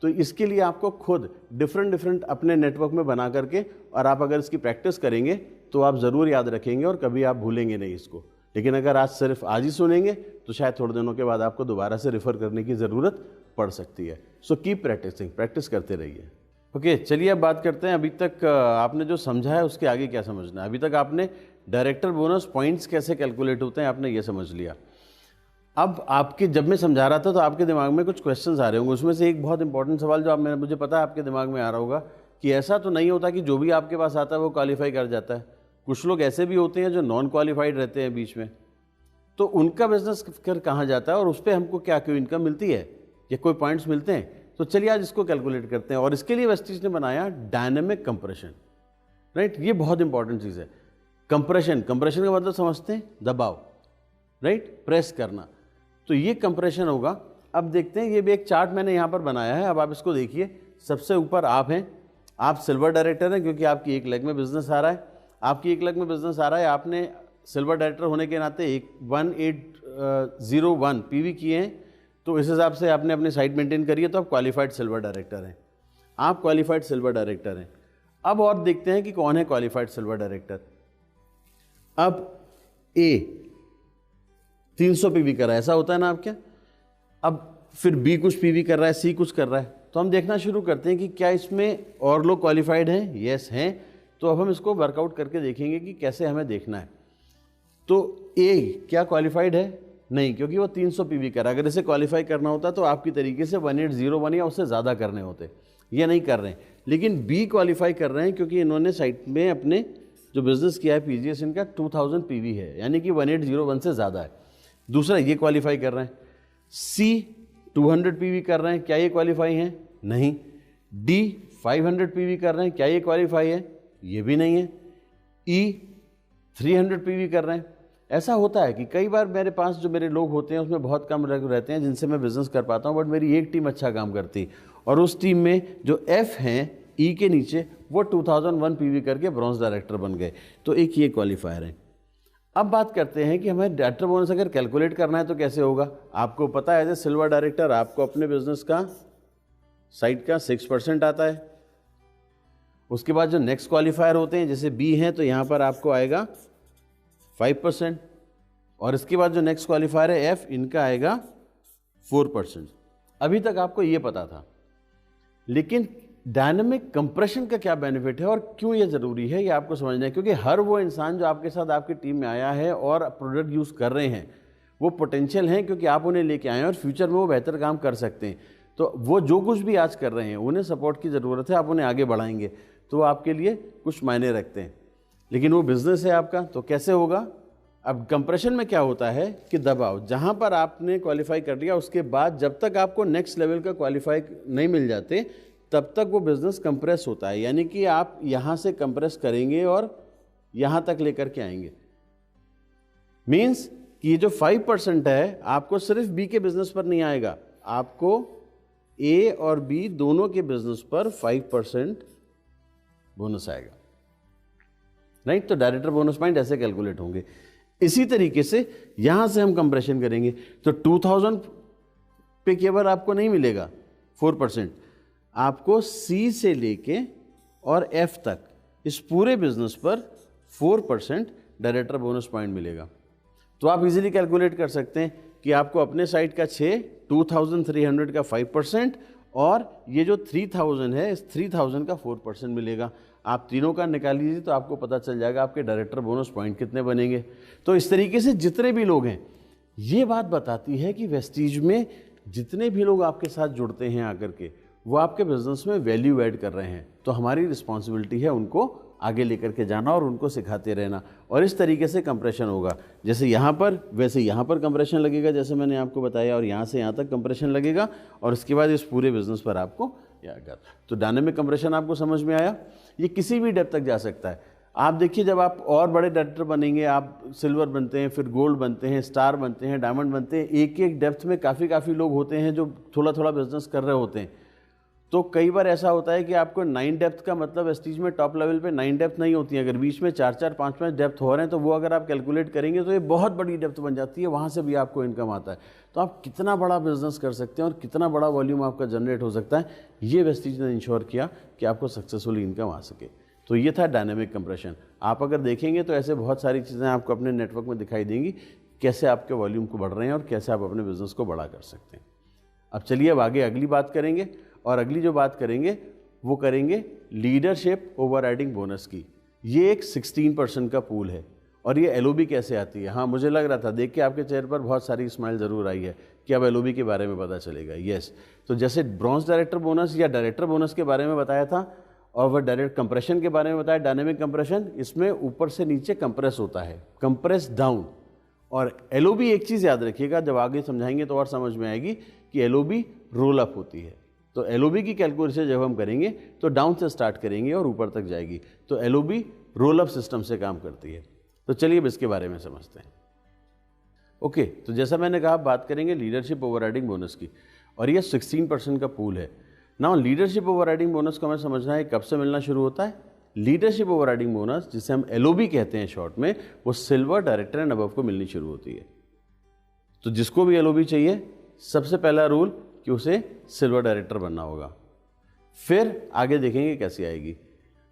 तो इसके लिए आपको खुद डिफरेंट अपने नेटवर्क में बना करके, और आप अगर इसकी प्रैक्टिस करेंगे तो आप ज़रूर याद रखेंगे और कभी आप भूलेंगे नहीं इसको। लेकिन अगर आज सिर्फ आज ही सुनेंगे तो शायद थोड़े दिनों के बाद आपको दोबारा से रेफर करने की ज़रूरत पड़ सकती है। सो कीप प्रैक्टिसिंग, प्रैक्टिस करते रहिए। ओके, चलिए अब बात करते हैं अभी तक आपने जो समझा है उसके आगे क्या समझना है। अभी तक आपने डायरेक्टर बोनस पॉइंट्स कैसे कैलकुलेट होते हैं आपने ये समझ लिया। अब आपके, जब मैं समझा रहा था तो आपके दिमाग में कुछ क्वेश्चंस आ रहे होंगे। उसमें से एक बहुत इंपॉर्टेंट सवाल जो मुझे पता है आपके दिमाग में आ रहा होगा कि ऐसा तो नहीं होता कि जो भी आपके पास आता है वो क्वालिफाई कर जाता है। कुछ लोग ऐसे भी होते हैं जो नॉन क्वालिफाइड रहते हैं बीच में, तो उनका बिजनेस कर कहाँ जाता है और उस पर हमको क्या कोई इनकम मिलती है या कोई पॉइंट्स मिलते हैं? तो चलिए आज इसको कैलकुलेट करते हैं। और इसके लिए वेस्टीज ने बनाया डायनेमिक कंप्रेशन, राइट। ये बहुत इंपॉर्टेंट चीज़ है। कंप्रेशन, कंप्रेशन का मतलब समझते हैं, दबाव, राइट, प्रेस करना। तो ये कंप्रेशन होगा। अब देखते हैं, ये भी एक चार्ट मैंने यहाँ पर बनाया है। अब आप इसको देखिए, सबसे ऊपर आप हैं, आप सिल्वर डायरेक्टर हैं क्योंकि आपकी एक लेग में बिजनेस आ रहा है, आपकी एक लेग में बिजनेस आ रहा है, आपने सिल्वर डायरेक्टर होने के नाते 1801 पीवी किए हैं, तो इस हिसाब से आपने अपनी साइट मेंटेन करी है, तो आप क्वालिफाइड सिल्वर डायरेक्टर हैं, आप क्वालिफाइड सिल्वर डायरेक्टर हैं। अब और देखते हैं कि कौन है क्वालिफाइड सिल्वर डायरेक्टर। अब ए 300 पीवी करा, ऐसा होता है ना आपके। अब फिर बी कुछ पीवी कर रहा है, सी कुछ कर रहा है, तो हम देखना शुरू करते हैं कि क्या इसमें और लोग क्वालिफाइड हैं। यस हैं। तो अब हम इसको वर्कआउट करके देखेंगे कि कैसे हमें देखना है। तो ए क्या क्वालिफाइड है? नहीं, क्योंकि वो 300 पीवी कर रहा है। अगर इसे क्वालिफाई करना होता तो आपकी तरीके से 1801 या उससे ज़्यादा करने होते, ये नहीं कर रहे हैं। लेकिन बी क्वालिफाई कर रहे हैं क्योंकि इन्होंने साइट में अपने जो बिज़नेस किया है पीजीएस, इनका 2000 पीवी है, यानी कि 1801 से ज़्यादा है। दूसरा ये क्वालिफाई कर रहे हैं। सी 200 पीवी कर रहे हैं, क्या ये क्वालिफाई हैं? नहीं। डी 500 पीवी कर रहे हैं, क्या ये क्वालिफाई है? ये भी नहीं है। ई 300 पीवी कर रहे हैं। ऐसा होता है कि कई बार मेरे पास जो मेरे लोग होते हैं उसमें बहुत कम रहते हैं जिनसे मैं बिज़नेस कर पाता हूँ, बट मेरी एक टीम अच्छा काम करती है और उस टीम में जो एफ हैं ई के नीचे, वो 2001 पीवी करके ब्रॉन्ज डायरेक्टर बन गए। तो एक ये क्वालिफायर है। अब बात करते हैं कि हमें डायरेक्टर बोनस अगर कैलकुलेट करना है तो कैसे होगा। आपको पता है एज ए सिल्वर डायरेक्टर आपको अपने बिजनेस का साइट का 6% आता है। उसके बाद जो नेक्स्ट क्वालिफायर होते हैं जैसे बी हैं तो यहाँ पर आपको आएगा 5%, और इसके बाद जो नेक्स्ट क्वालिफायर है एफ, इनका आएगा 4%। अभी तक आपको ये पता था, लेकिन डायनेमिक कंप्रेशन का क्या बेनिफिट है और क्यों ये ज़रूरी है, ये आपको समझना है। क्योंकि हर वो इंसान जो आपके साथ आपकी टीम में आया है और प्रोडक्ट यूज़ कर रहे हैं, वो पोटेंशियल हैं क्योंकि आप उन्हें लेके आए हैं और फ्यूचर में वो बेहतर काम कर सकते हैं। तो वो जो कुछ भी आज कर रहे हैं उन्हें सपोर्ट की ज़रूरत है, आप उन्हें आगे बढ़ाएंगे तो वो आपके लिए कुछ मायने रखते हैं। लेकिन वो बिज़नेस है आपका, तो कैसे होगा। अब कंप्रेशन में क्या होता है कि दबाव जहाँ पर आपने क्वालिफाई कर लिया उसके बाद जब तक आपको नेक्स्ट लेवल का क्वालिफाई नहीं मिल जाते तब तक वो बिज़नेस कंप्रेस होता है, यानी कि आप यहाँ से कंप्रेस करेंगे और यहाँ तक लेकर के आएंगे। मीन्स कि ये जो 5% है आपको सिर्फ बी के बिजनेस पर नहीं आएगा, आपको ए और बी दोनों के बिजनेस पर 5% बोनस आएगा। राइट। तो डायरेक्टर बोनस पॉइंट ऐसे कैलकुलेट होंगे। इसी तरीके से यहां से हम कंप्रेशन करेंगे तो 2000 पे केवल आपको नहीं मिलेगा 4%, आपको सी से लेके और एफ तक इस पूरे बिजनेस पर 4% डायरेक्टर बोनस पॉइंट मिलेगा। तो आप इजीली कैलकुलेट कर सकते हैं कि आपको अपने साइड का 6, 2300 का 5% और ये जो 3000 है इस 3000 का 4% मिलेगा। आप तीनों का निकाल लीजिए तो आपको पता चल जाएगा आपके डायरेक्टर बोनस पॉइंट कितने बनेंगे। तो इस तरीके से जितने भी लोग हैं, ये बात बताती है कि वेस्टीज में जितने भी लोग आपके साथ जुड़ते हैं आकर के, वो आपके बिजनेस में वैल्यू ऐड कर रहे हैं। तो हमारी रिस्पॉन्सिबिलिटी है उनको आगे लेकर के जाना और उनको सिखाते रहना। और इस तरीके से कंप्रेशन होगा, जैसे यहाँ पर वैसे यहाँ पर कंप्रेशन लगेगा जैसे मैंने आपको बताया, और यहाँ से यहाँ तक कंप्रेशन लगेगा और उसके बाद इस पूरे बिजनेस पर आपको आएगा। तो डायनेमिक कंप्रेशन आपको समझ में आया। ये किसी भी डेप्थ तक जा सकता है। आप देखिए जब आप और बड़े डायरेक्टर बनेंगे, आप सिल्वर बनते हैं, फिर गोल्ड बनते हैं, स्टार बनते हैं, डायमंड बनते हैं, एक एक डेप्थ में काफ़ी लोग होते हैं जो थोड़ा थोड़ा बिजनेस कर रहे होते हैं। तो कई बार ऐसा होता है कि आपको 9 डेप्थ का मतलब वेस्टीज में टॉप लेवल पे 9 डेप्थ नहीं होती है। अगर बीच में 4-4, 5-5 डेप्थ हो रहे हैं तो वो अगर आप कैलकुलेट करेंगे तो ये बहुत बड़ी डेप्थ बन जाती है, वहाँ से भी आपको इनकम आता है। तो आप कितना बड़ा बिजनेस कर सकते हैं और कितना बड़ा वॉल्यूम आपका जनरेट हो सकता है, ये वेस्टीज ने इंश्योर किया कि आपको सक्सेसफुली इनकम आ सके। तो ये था डायनेमिक कंप्रेशन। आप अगर देखेंगे तो ऐसे बहुत सारी चीज़ें आपको अपने नेटवर्क में दिखाई देंगी, कैसे आपके वॉल्यूम को बढ़ रहे हैं और कैसे आप अपने बिजनेस को बड़ा कर सकते हैं। अब चलिए अब आगे अगली बात करेंगे, और अगली जो बात करेंगे वो करेंगे लीडरशिप ओवरराइडिंग बोनस की। ये एक 16% का पूल है और ये एलओबी कैसे आती है। हाँ, मुझे लग रहा था देख के आपके चेहरे पर बहुत सारी स्माइल ज़रूर आई है कि अब एलओबी के बारे में पता चलेगा। यस, तो जैसे ब्रॉन्ज डायरेक्टर बोनस या डायरेक्टर बोनस के बारे में बताया था और वह डायरेक्ट कंप्रेशन के बारे में बताया, डायनेमिक कंप्रेशन, इसमें ऊपर से नीचे कंप्रेस होता है, कंप्रेस डाउन। और एलओबी एक चीज़ याद रखिएगा, जब आगे समझाएंगे तो और समझ में आएगी कि एलओबी रोल अप होती है। तो एलओबी की कैलकुलेशन जब हम करेंगे तो डाउन से स्टार्ट करेंगे और ऊपर तक जाएगी। तो एलओबी रोल अप सिस्टम से काम करती है। तो चलिए अब इसके बारे में समझते हैं। ओके, तो जैसा मैंने कहा बात करेंगे लीडरशिप ओवरराइडिंग बोनस की, और ये 16% का पूल है। नाउ लीडरशिप ओवरराइडिंग बोनस को हमें समझना है कब से मिलना शुरू होता है। लीडरशिप ओवरराइडिंग बोनस, जिसे हम एलओबी कहते हैं शॉर्ट में, वो सिल्वर डायरेक्टर एंड अबव को मिलनी शुरू होती है। तो जिसको भी एलओबी चाहिए, सबसे पहला रूल कि उसे सिल्वर डायरेक्टर बनना होगा। फिर आगे देखेंगे कैसे आएगी।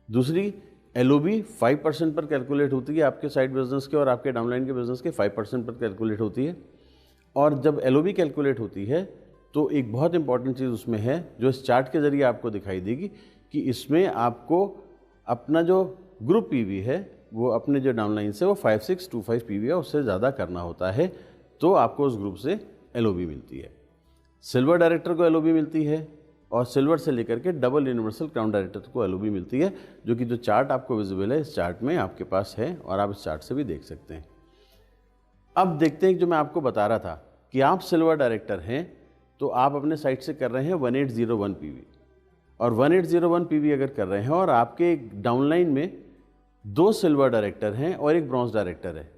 दूसरी, एलओबी 5% पर कैलकुलेट होती है, आपके साइड बिजनेस के और आपके डाउनलाइन के बिजनेस के 5% पर कैलकुलेट होती है। और जब एलओबी कैलकुलेट होती है तो एक बहुत इंपॉर्टेंट चीज़ उसमें है जो इस चार्ट के ज़रिए आपको दिखाई देगी कि इसमें आपको अपना जो ग्रुप पीवी है वो अपने जो डाउनलाइन से वो 5625 पीवी है उससे ज़्यादा करना होता है, तो आपको उस ग्रुप से एलओबी मिलती है। सिल्वर डायरेक्टर को एलओबी मिलती है और सिल्वर से लेकर के डबल यूनिवर्सल क्राउन डायरेक्टर को एलओबी मिलती है, जो कि जो चार्ट आपको विजिबल है इस चार्ट में आपके पास है और आप इस चार्ट से भी देख सकते हैं। अब देखते हैं जो मैं आपको बता रहा था कि आप सिल्वर डायरेक्टर हैं तो आप अपने साइट से कर रहे हैं 1801 पीवी, और 1801 पीवी अगर कर रहे हैं और आपके डाउनलाइन में 2 सिल्वर डायरेक्टर हैं और 1 ब्रॉन्ज डायरेक्टर है।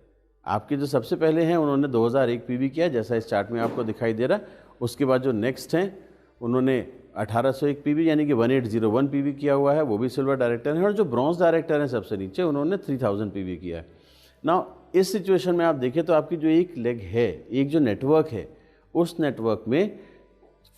आपके जो सबसे पहले हैं उन्होंने 2001 पीवी किया जैसा इस चार्ट में आपको दिखाई दे रहा है। उसके बाद जो नेक्स्ट हैं उन्होंने 1801 पीवी यानी कि 1801 पीवी किया हुआ है, वो भी सिल्वर डायरेक्टर हैं। और जो ब्रॉन्ज डायरेक्टर हैं सबसे नीचे उन्होंने 3000 पीवी किया है। ना इस सिचुएशन में आप देखें तो आपकी जो एक लेग है, एक जो नेटवर्क है, उस नेटवर्क में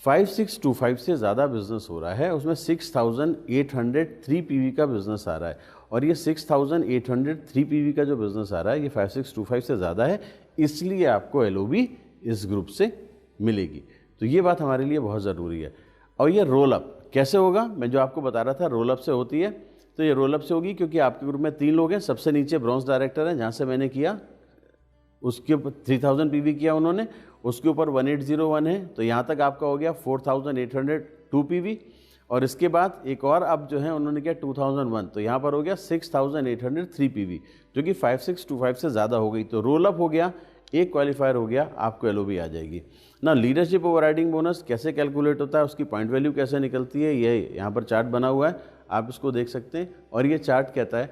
5625 से ज़्यादा बिजनेस हो रहा है, उसमें 6803 पीवी का बिजनेस आ रहा है। और ये 6803 पीवी का जो बिजनेस आ रहा है ये 5625 से ज़्यादा है, इसलिए आपको एलओबी इस ग्रुप से मिलेगी। तो ये बात हमारे लिए बहुत ज़रूरी है। और ये रोल अप कैसे होगा, मैं जो आपको बता रहा था रोल अप से होती है। तो ये रोल अप से होगी क्योंकि आपके ग्रुप में 3 लोग हैं। सबसे नीचे ब्रॉन्ज डायरेक्टर है जहाँ से मैंने किया, उसके ऊपर 3000 पीवी किया उन्होंने, उसके ऊपर 1801 है, तो यहाँ तक आपका हो गया 4802 पीवी। और इसके बाद एक और अब जो है उन्होंने किया 2001, तो यहाँ पर हो गया 6803 पीवी, जो कि 5625 से ज़्यादा हो गई। तो रोल अप हो गया, एक क्वालिफायर हो गया, आपको एलओबी आ जाएगी ना। लीडरशिप ओवरराइडिंग बोनस कैसे कैलकुलेट होता है, उसकी पॉइंट वैल्यू कैसे निकलती है, ये यहाँ पर चार्ट बना हुआ है, आप इसको देख सकते हैं। और ये चार्ट कहता है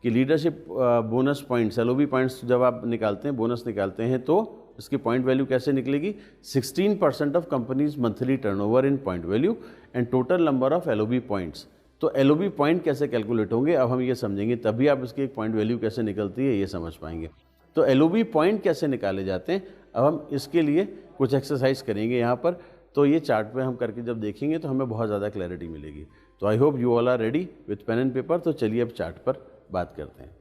कि leadership bonus points, LOB points जब आप निकालते हैं, बोनस निकालते हैं, तो इसकी पॉइंट वैल्यू कैसे निकलेगी। 16% of companies monthly turnover in point value and total number of LOB points. तो एलओबी पॉइंट कैसे कैलकुलेट होंगे अब हम ये समझेंगे, तभी आप इसकी एक पॉइंट वैल्यू कैसे निकलती है ये समझ पाएंगे। तो एलओबी पॉइंट कैसे निकाले जाते हैं, अब हम इसके लिए कुछ एक्सरसाइज करेंगे यहाँ पर। तो ये चार्ट पे हम करके जब देखेंगे तो हमें बहुत ज़्यादा क्लैरिटी मिलेगी। तो I hope you all are ready with pen and paper. तो चलिए अब चार्ट पर बात करते हैं।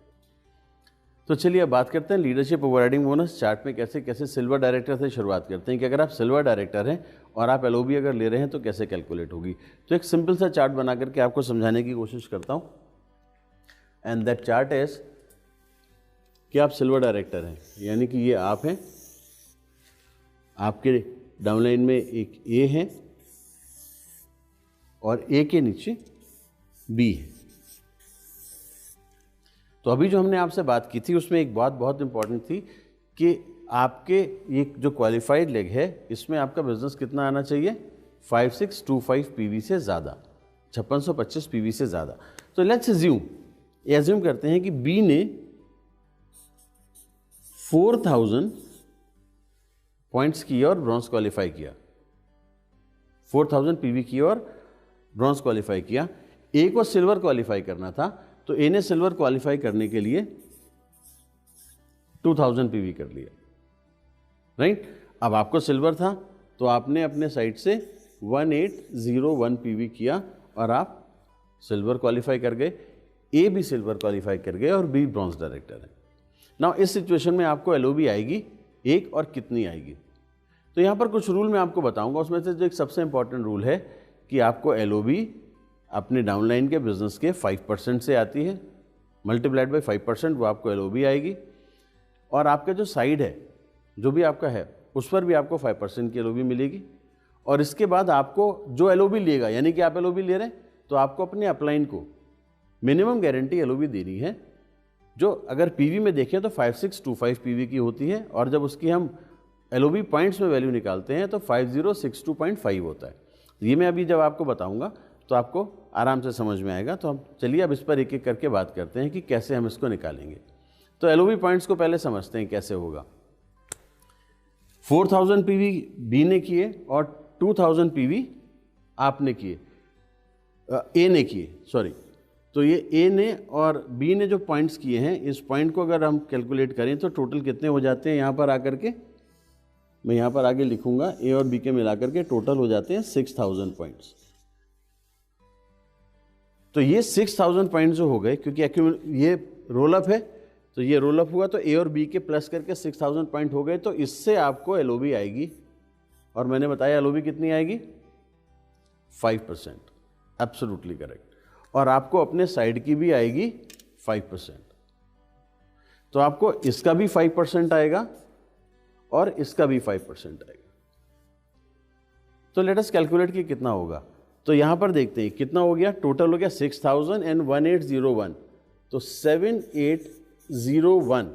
तो चलिए अब बात करते हैं लीडरशिप ओवरराइडिंग बोनस चार्ट में कैसे कैसे सिल्वर डायरेक्टर से शुरुआत करते हैं कि अगर आप सिल्वर डायरेक्टर हैं और आप एलओबी अगर ले रहे हैं तो कैसे कैलकुलेट होगी। तो एक सिंपल सा चार्ट बना करके आपको समझाने की कोशिश करता हूँ। एंड दैट चार्ट इज कि आप सिल्वर डायरेक्टर हैं, यानी कि ये आप हैं, आपके डाउनलाइन में एक ए है और ए के नीचे बी है। तो अभी जो हमने आपसे बात की थी उसमें एक बात बहुत इंपॉर्टेंट थी कि आपके ये जो क्वालिफाइड लेग है इसमें आपका बिजनेस कितना आना चाहिए, 5625 पीवी से ज़्यादा, 5625 पीवी से ज़्यादा। तो लेट्स एज्यूम करते हैं कि बी ने 4000 पॉइंट्स किए और ब्रॉन्ज क्वालिफाई किया, 4000 पीवी की और ब्रॉन्ज क्वालिफाई किया। ए को सिल्वर क्वालिफाई करना था, तो ए ने सिल्वर क्वालिफाई करने के लिए 2000 पीवी कर लिया, राइट। अब आपको सिल्वर था तो आपने अपने साइड से 1801 पीवी किया और आप सिल्वर क्वालिफाई कर गए। ए भी सिल्वर क्वालिफाई कर गए और बी ब्रॉन्ज डायरेक्टर है। नाउ इस सिचुएशन में आपको एलओबी आएगी एक, और कितनी आएगी। तो यहाँ पर कुछ रूल मैं आपको बताऊंगा, उसमें से जो एक सबसे इंपॉर्टेंट रूल है कि आपको एलओबी अपने डाउनलाइन के बिजनेस के 5% से आती है, मल्टीप्लाइड बाई 5% वो आपको एलओबी आएगी। और आपका जो साइड है जो भी आपका है उस पर भी आपको 5% की एलओबी मिलेगी। और इसके बाद आपको जो एलओबी लेगा, यानी कि आप एलओबी ले रहे हैं तो आपको अपने अपलाइन को मिनिमम गारंटी एलओबी देनी है, जो अगर पीवी में देखें तो 5625 पीवी की होती है, और जब उसकी हम एलओबी पॉइंट्स में वैल्यू निकालते हैं तो 5062.5 होता है। ये मैं अभी जब आपको बताऊंगा तो आपको आराम से समझ में आएगा। तो हम चलिए अब इस पर एक एक करके बात करते हैं कि कैसे हम इसको निकालेंगे। तो एलओबी पॉइंट्स को पहले समझते हैं कैसे होगा। 4000 पीवी बी ने किए और 2000 पीवी आपने किए, ए ने किए, सॉरी। तो ये ए ने और बी ने जो पॉइंट्स किए हैं, इस पॉइंट को अगर हम कैलकुलेट करें तो टोटल कितने हो जाते हैं, यहाँ पर आकर के मैं यहाँ पर आगे लिखूंगा, ए और बी के मिलाकर के टोटल हो जाते हैं 6000 पॉइंट्स। तो ये 6000 पॉइंट्स जो हो गए, क्योंकि ये रोल अप है तो ये रोल अप हुआ, तो ए और बी के प्लस करके 6000 पॉइंट हो गए। तो इससे आपको एलओबी आएगी और मैंने बताया एलओबी कितनी आएगी 5%, एब्सोल्युटली करेक्ट। और आपको अपने साइड की भी आएगी 5%, तो आपको इसका भी 5% आएगा और इसका भी 5% आएगा। तो लेट अस कैलकुलेट कि कितना होगा। तो यहां पर देखते हैं कितना हो गया, टोटल हो गया 6000 तो 7801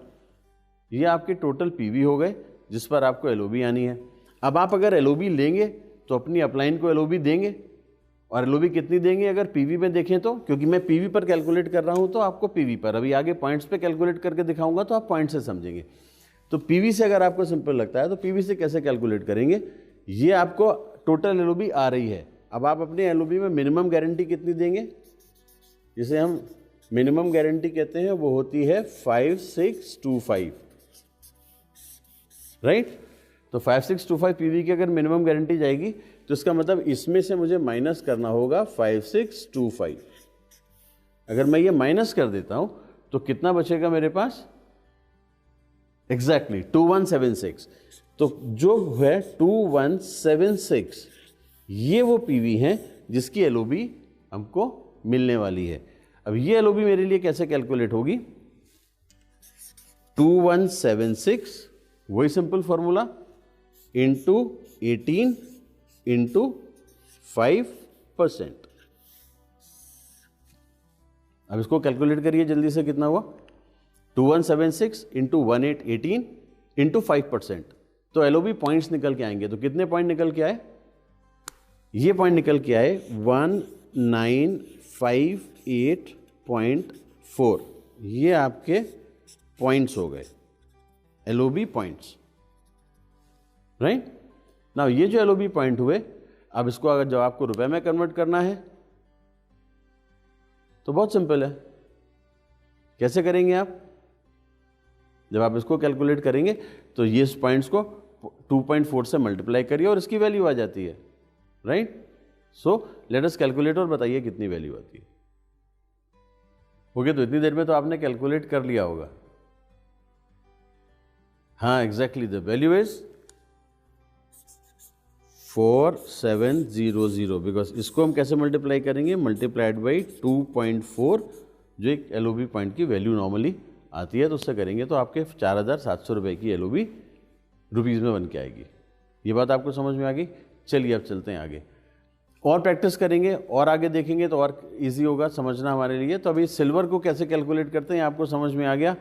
ये आपके टोटल पीवी हो गए जिस पर आपको एलओबी आनी है। अब आप अगर एलओबी लेंगे तो अपनी अपलाइन को एलओबी देंगे, और एलओबी कितनी देंगे अगर पीवी में देखें तो, क्योंकि मैं पीवी पर कैलकुलेट कर रहा हूं तो आपको पीवी पर, अभी आगे पॉइंट्स पे कैलकुलेट करके दिखाऊंगा तो आप पॉइंट से समझेंगे। तो पीवी से अगर आपको सिंपल लगता है तो पीवी से कैसे कैलकुलेट करेंगे, ये आपको टोटल एलओबी आ रही है। अब आप अपने एलओबी में मिनिमम गारंटी कितनी देंगे, जिसे हम मिनिमम गारंटी कहते हैं, वो होती है 5625, राइट। तो 5625 पीवी की अगर मिनिमम गारंटी जाएगी तो इसका मतलब इसमें से मुझे माइनस करना होगा 5625। अगर मैं ये माइनस कर देता हूं तो कितना बचेगा मेरे पास, एग्जैक्टली 2176। तो जो है 2176 ये वो पीवी है जिसकी एलओबी हमको मिलने वाली है। अब ये एलओबी मेरे लिए कैसे कैलकुलेट होगी, 2176 वही सिंपल फॉर्मूला इंटू 18 इंटू 5%। अब इसको कैलकुलेट करिए जल्दी से, कितना हुआ 2176 इंटू 1818 इंटू 5%। तो एलओबी पॉइंट्स निकल के आएंगे। तो कितने पॉइंट निकल के आए, ये पॉइंट निकल के आए 1958.4। ये आपके पॉइंट्स हो गए, एलओबी पॉइंट्स, राइट। नाउ ये जो एलओबी पॉइंट हुए, अब इसको अगर जब आपको रुपए में कन्वर्ट करना है तो बहुत सिंपल है। कैसे करेंगे आप, जब आप इसको कैलकुलेट करेंगे तो ये पॉइंट्स को 2.4 से मल्टीप्लाई करिए और इसकी वैल्यू आ जाती है, right. So let us calculate और बताइए कितनी वैल्यू आती है। ओके, तो इतनी देर में तो आपने कैलकुलेट कर लिया होगा। हाँ, exactly the value is 4700, because इसको हम कैसे मल्टीप्लाई करेंगे, मल्टीप्लाइड बाई 2.4 जो एक एलओबी पॉइंट की वैल्यू नॉर्मली आती है, तो उससे करेंगे तो आपके 4700 रुपये की एलओबी रुपीज़ में बन के आएगी। ये बात आपको समझ में आ गई। चलिए अब चलते हैं आगे, और प्रैक्टिस करेंगे और आगे देखेंगे तो और इजी होगा समझना हमारे लिए। तो अभी सिल्वर को कैसे कैलकुलेट करते हैं आपको समझ में आ गया।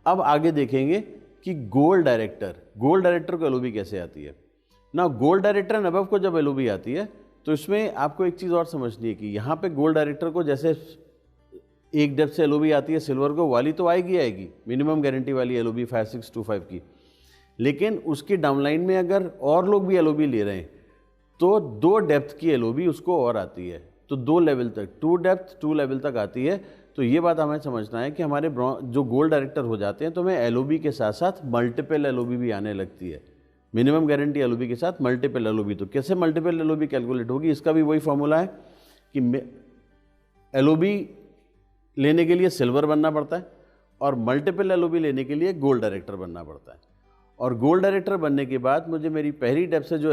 अब आगे देखेंगे कि गोल्ड डायरेक्टर को एलओबी कैसे आती है ना। गोल्ड डायरेक्टर एंड अबव को जब एलओबी आती है तो इसमें आपको एक चीज़ और समझनी है कि यहाँ पे गोल्ड डायरेक्टर को जैसे एक डेप्थ से एलओबी आती है सिल्वर को, वाली तो आएगी मिनिमम गारंटी वाली एलओबी 5625 की, लेकिन उसकी डाउनलाइन में अगर और लोग भी एलओबी ले रहे हैं तो 2 डेप्थ की एलओबी उसको और आती है, तो 2 लेवल तक, 2 डेप्थ 2 लेवल तक आती है। तो ये बात हमें समझना है कि हमारे जो गोल्ड डायरेक्टर हो जाते हैं तो हमें एलओबी के साथ साथ मल्टीपल एलओबी भी आने लगती है, मिनिमम गारंटी एलओबी के साथ मल्टीपल एलओबी। तो कैसे मल्टीपल एलओबी कैलकुलेट होगी, इसका भी वही फॉर्मूला है कि एलओबी लेने के लिए सिल्वर बनना पड़ता है और मल्टीपल एलओबी लेने के लिए गोल्ड डायरेक्टर बनना पड़ता है। और गोल्ड डायरेक्टर बनने के बाद मुझे मेरी पहली डेप्थ से जो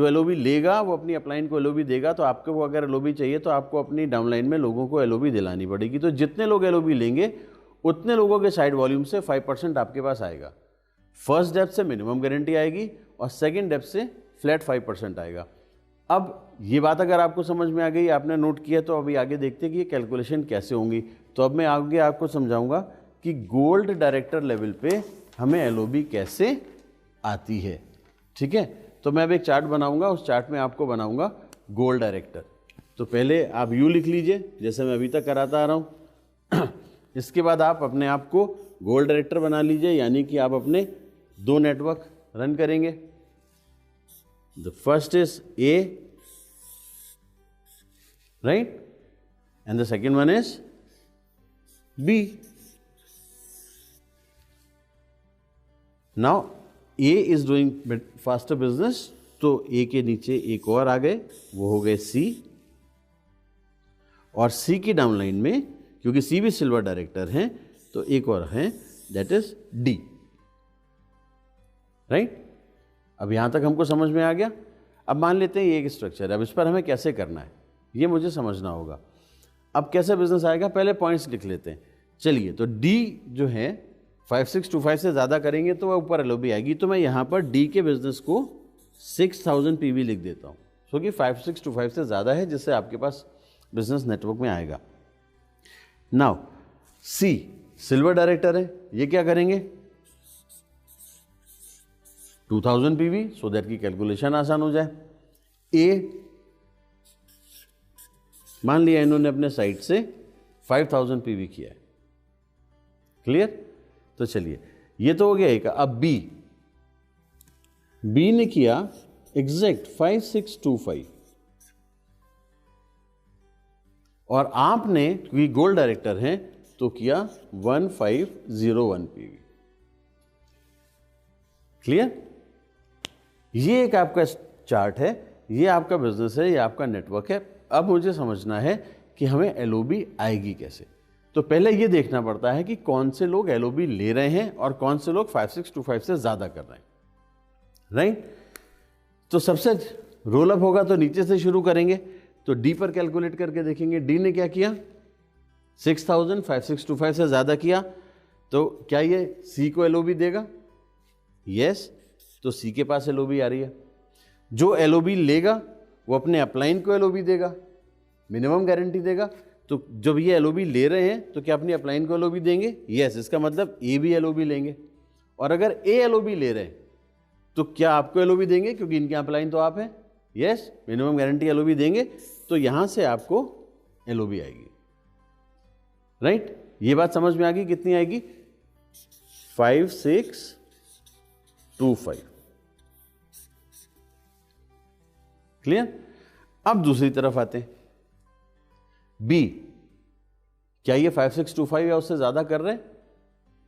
एलओबी लेगा वो अपनी अपलाइन को एलओबी देगा। तो आपको अगर एलओबी चाहिए तो आपको अपनी डाउनलाइन में लोगों को एलओबी दिलानी पड़ेगी। तो जितने लोग एलओबी लेंगे उतने लोगों के साइड वॉल्यूम से 5% आपके पास आएगा। फर्स्ट डेप्थ से मिनिमम गारंटी आएगी और सेकेंड डेप्थ से फ्लैट 5% आएगा। अब ये बात अगर आपको समझ में आ गई, आपने नोट किया, तो अभी आगे देखते हैं कि ये कैलकुलेशन कैसे होंगी। तो अब मैं आगे आपको समझाऊंगा कि गोल्ड डायरेक्टर लेवल पे हमें एलओबी कैसे आती है, ठीक है। तो मैं अब एक चार्ट बनाऊंगा, उस चार्ट में आपको बनाऊंगा गोल्ड डायरेक्टर। तो पहले आप यू लिख लीजिए जैसे मैं अभी तक कराता आ रहा हूं। इसके बाद आप अपने आप को गोल्ड डायरेक्टर बना लीजिए, यानी कि आप अपने 2 नेटवर्क रन करेंगे। The first is A, right, and the second one is B. Now A is doing faster business, तो ए के नीचे एक और आ गए, वो हो गए सी। और सी की डाउनलाइन में क्योंकि सी भी सिल्वर डायरेक्टर हैं तो एक और है, दैट इज डी, राइट। अब यहां तक हमको समझ में आ गया। अब मान लेते हैं ये एक स्ट्रक्चर है, अब इस पर हमें कैसे करना है ये मुझे समझना होगा। अब कैसे बिजनेस आएगा, पहले पॉइंट्स लिख लेते हैं। चलिए, तो डी जो है 5625 से ज़्यादा करेंगे तो वह ऊपर एलओबी आएगी, तो मैं यहाँ पर डी के बिजनेस को 6000 पीवी लिख देता हूँ, क्योंकि 5625 से ज़्यादा है, जिससे आपके पास बिजनेस नेटवर्क में आएगा। नाउ सी सिल्वर डायरेक्टर है, ये क्या करेंगे 2000 पीवी, सो दैट की कैलकुलेशन आसान हो जाए। ए मान लिया इन्होंने अपने साइड से 5000 पीवी किया है, क्लियर। तो चलिए ये तो हो गया एक। अब बी ने किया एग्जैक्ट 5625 और आपने क्योंकि गोल्ड डायरेक्टर हैं तो किया 1501 पीवी, क्लियर। ये एक आपका चार्ट है, ये आपका बिजनेस है, ये आपका नेटवर्क है। अब मुझे समझना है कि हमें एलओबी आएगी कैसे। तो पहले ये देखना पड़ता है कि कौन से लोग एलओबी ले रहे हैं और कौन से लोग 5625 से ज़्यादा कर रहे हैं, राइट। तो सबसे रोल अप होगा तो नीचे से शुरू करेंगे, तो डी पर कैलकुलेट करके देखेंगे। डी ने क्या किया 6000 5625 से ज़्यादा किया, तो क्या ये सी को एलओबी देगा? यस, तो सी के पास एलओबी आ रही है। जो एलओबी लेगा वो अपने अपलाइन को एलओबी देगा, मिनिमम गारंटी देगा। तो जब ये एलओबी ले रहे हैं तो क्या अपनी अपलाइन को एलओबी देंगे? यस, इसका मतलब ए भी एलओबी लेंगे। और अगर ए एलओबी ले रहे हैं तो क्या आपको एलओबी देंगे, क्योंकि इनके अपलाइन तो आप हैं। यस, मिनिमम गारंटी एलओबी देंगे, तो यहां से आपको एलओबी आएगी, राइट। ये बात समझ में आ गई? कितनी आएगी 5625, क्लियर। अब दूसरी तरफ आते हैं, बी क्या ये 5625 या उससे ज्यादा कर रहे हैं?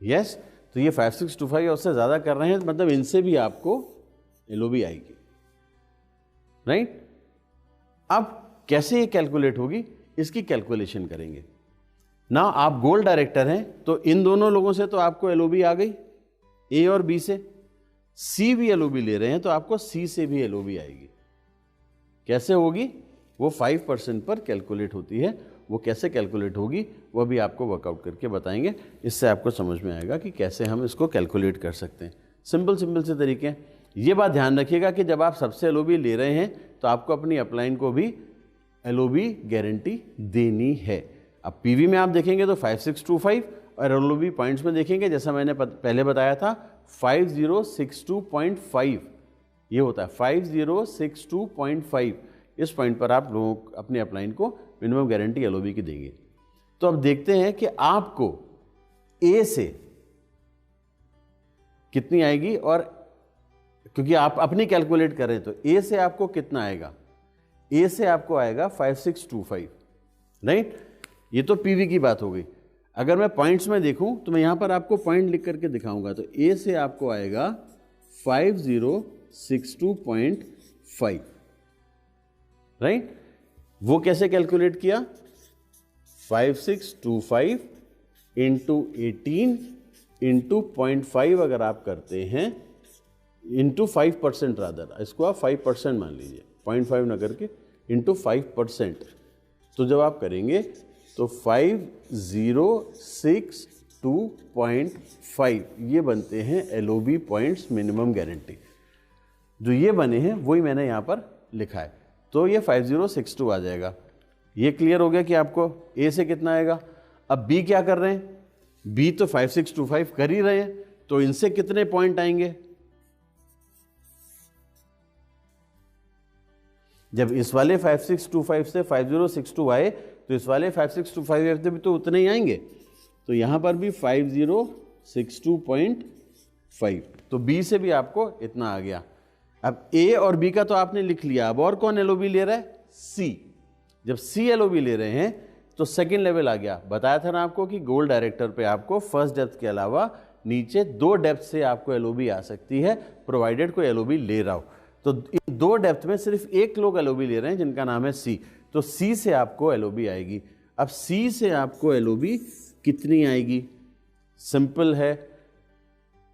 यस, तो ये 5625 या उससे ज्यादा कर रहे हैं, मतलब इनसे भी आपको एलओबी आएगी, राइट। अब कैसे ये कैलकुलेट होगी, इसकी कैलकुलेशन करेंगे ना। आप गोल्ड डायरेक्टर हैं तो इन दोनों लोगों से तो आपको एलओबी आ गई, ए और बी से। सी भी एलओबी ले रहे हैं तो आपको सी से भी एलओबी आएगी। कैसे होगी? वो 5% पर कैलकुलेट होती है। वो कैसे कैलकुलेट होगी वो भी आपको वर्कआउट करके बताएंगे। इससे आपको समझ में आएगा कि कैसे हम इसको कैलकुलेट कर सकते हैं। सिंपल से तरीके हैं। ये बात ध्यान रखिएगा कि जब आप सबसे एलओबी ले रहे हैं तो आपको अपनी अपलाइन को भी एलओबी गारंटी देनी है। अब पीवी में आप देखेंगे तो 5625 और एलओबी पॉइंट्स में देखेंगे, जैसा मैंने पहले बताया था 5062.5 ये होता है 5062.5। इस पॉइंट पर आप लोग अपने अपलाइन को मिनिमम गारंटी एलओबी की देंगे। तो अब देखते हैं कि आपको ए से कितनी आएगी, और क्योंकि आप अपनी कैलकुलेट करें तो ए से आपको कितना आएगा? ए से आपको आएगा 5625, राइट। ये तो पीवी की बात हो गई। अगर मैं पॉइंट्स में देखूं तो मैं यहां पर आपको पॉइंट लिख करके दिखाऊंगा। तो ए से आपको आएगा 5062.5, राइट। वो कैसे कैलकुलेट किया? 5625 इंटू 18 इंटू 0.5 अगर आप करते हैं, इंटू 5% रादर, इसको आप 5% मान लीजिए, 0.5 ना करके इंटू 5%। तो जब आप करेंगे तो 5062.5 ये बनते हैं एलओबी पॉइंट्स मिनिमम गारंटी। जो ये बने हैं वही मैंने यहाँ पर लिखा है, तो ये 5062 आ जाएगा। ये क्लियर हो गया कि आपको ए से कितना आएगा। अब बी क्या कर रहे हैं? बी तो 5625 कर ही रहे हैं, तो इनसे कितने पॉइंट आएंगे? जब इस वाले 5625 से 5062 आए तो इस वाले 5625 से भी तो उतने ही आएंगे। तो यहां पर भी 5062.5, तो बी से भी आपको इतना आ गया। अब ए और बी का तो आपने लिख लिया, अब और कौन एलओबी ले रहा है? सी। जब सी एलओबी ले रहे हैं तो सेकंड लेवल आ गया। बताया था ना आपको कि गोल्ड डायरेक्टर पे आपको फर्स्ट डेप्थ के अलावा नीचे 2 डेप्थ से आपको एलओबी आ सकती है, प्रोवाइडेड कोई एलओबी ले रहा हो। तो इन 2 डेप्थ में सिर्फ एक लोग एलओबी ले रहे हैं जिनका नाम है सी, तो सी से आपको एलओबी आएगी। अब सी से आपको एलओबी कितनी आएगी? सिंपल है,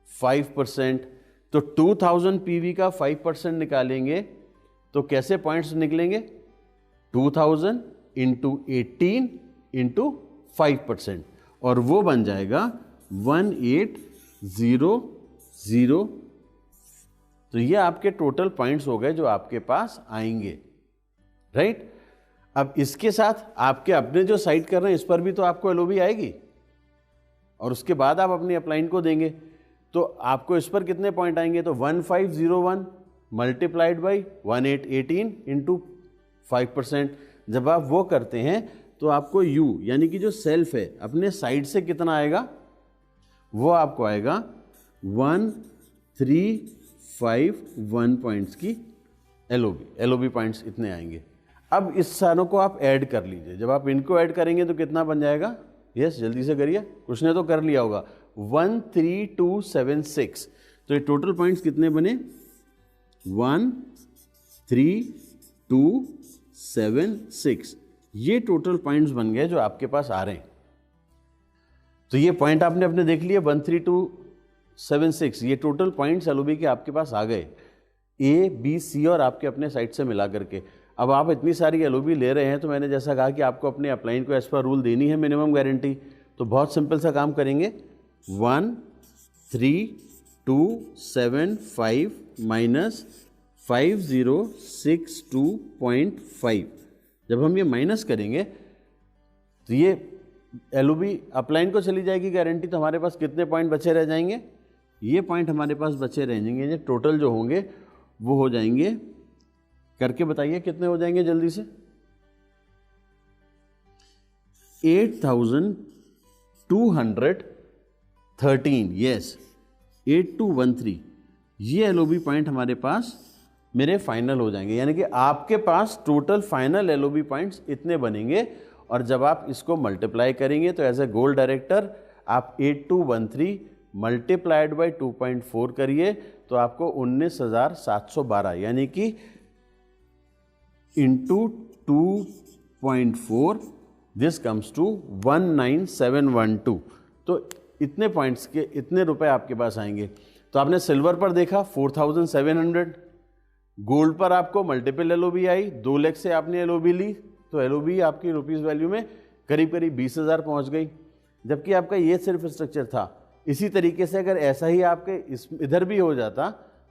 5%। तो 2000 पीवी का 5% निकालेंगे तो कैसे पॉइंट्स निकलेंगे? 2000 इंटू 18 इंटू 5%, और वो बन जाएगा 1800। तो ये आपके टोटल पॉइंट्स हो गए जो आपके पास आएंगे, राइट। अब इसके साथ आपके अपने जो साइट कर रहे हैं इस पर भी तो आपको एलओबी आएगी, और उसके बाद आप अपनी अपलाइन को देंगे तो आपको इस पर कितने पॉइंट आएंगे? तो 1501 मल्टीप्लाइड बाई 1818 इंटू 5%। जब आप वो करते हैं तो आपको यू यानी कि जो सेल्फ है अपने साइड से कितना आएगा? वो आपको आएगा 1351 पॉइंट्स की एलओबी पॉइंट्स इतने आएंगे। अब इस सारों को आप ऐड कर लीजिए। जब आप इनको ऐड करेंगे तो कितना बन जाएगा? यस, जल्दी से करिए, कुछ ने तो कर लिया होगा। 13276। तो ये टोटल पॉइंट्स कितने बने? 13276। ये टोटल पॉइंट्स बन गए जो आपके पास आ रहे हैं। तो ये पॉइंट आपने अपने देख लिए 13276। ये टोटल पॉइंट्स एलओबी के आपके पास आ गए, ए बी सी और आपके अपने साइड से मिला करके। अब आप इतनी सारी एलओबी ले रहे हैं तो मैंने जैसा कहा कि आपको अपने अपलाइन को एज पर रूल देनी है मिनिमम गारंटी। तो बहुत सिंपल सा काम करेंगे, 13275 माइनस 5062.5। जब हम ये माइनस करेंगे तो ये एलओबी अपलाइन को चली जाएगी गारंटी, तो हमारे पास कितने पॉइंट बचे रह जाएंगे? ये पॉइंट हमारे पास बचे रह जाएंगे, ये टोटल जो होंगे वो हो जाएंगे, करके बताइए कितने हो जाएंगे जल्दी से? 8213। यस, 8213। ये एलओबी पॉइंट हमारे पास मेरे फाइनल हो जाएंगे, यानी कि आपके पास टोटल फाइनल एलओबी पॉइंट्स इतने बनेंगे। और जब आप इसको मल्टीप्लाई करेंगे तो एज ए गोल डायरेक्टर आप 8213 मल्टीप्लाइड बाई 2.4 करिए तो आपको 19,712 यानी कि इंटू 2.4 दिस कम्स टू 19712। तो इतने पॉइंट्स के इतने रुपए आपके पास आएंगे। तो आपने सिल्वर पर देखा 4700, गोल्ड पर आपको मल्टीपल एलओबी आई, 2 लाख से आपने एलओबी ली तो एलओबी आपकी रुपीस वैल्यू में करीब करीब 20,000 पहुंच गई। जबकि आपका ये सिर्फ स्ट्रक्चर था। इसी तरीके से अगर ऐसा ही आपके इधर भी हो जाता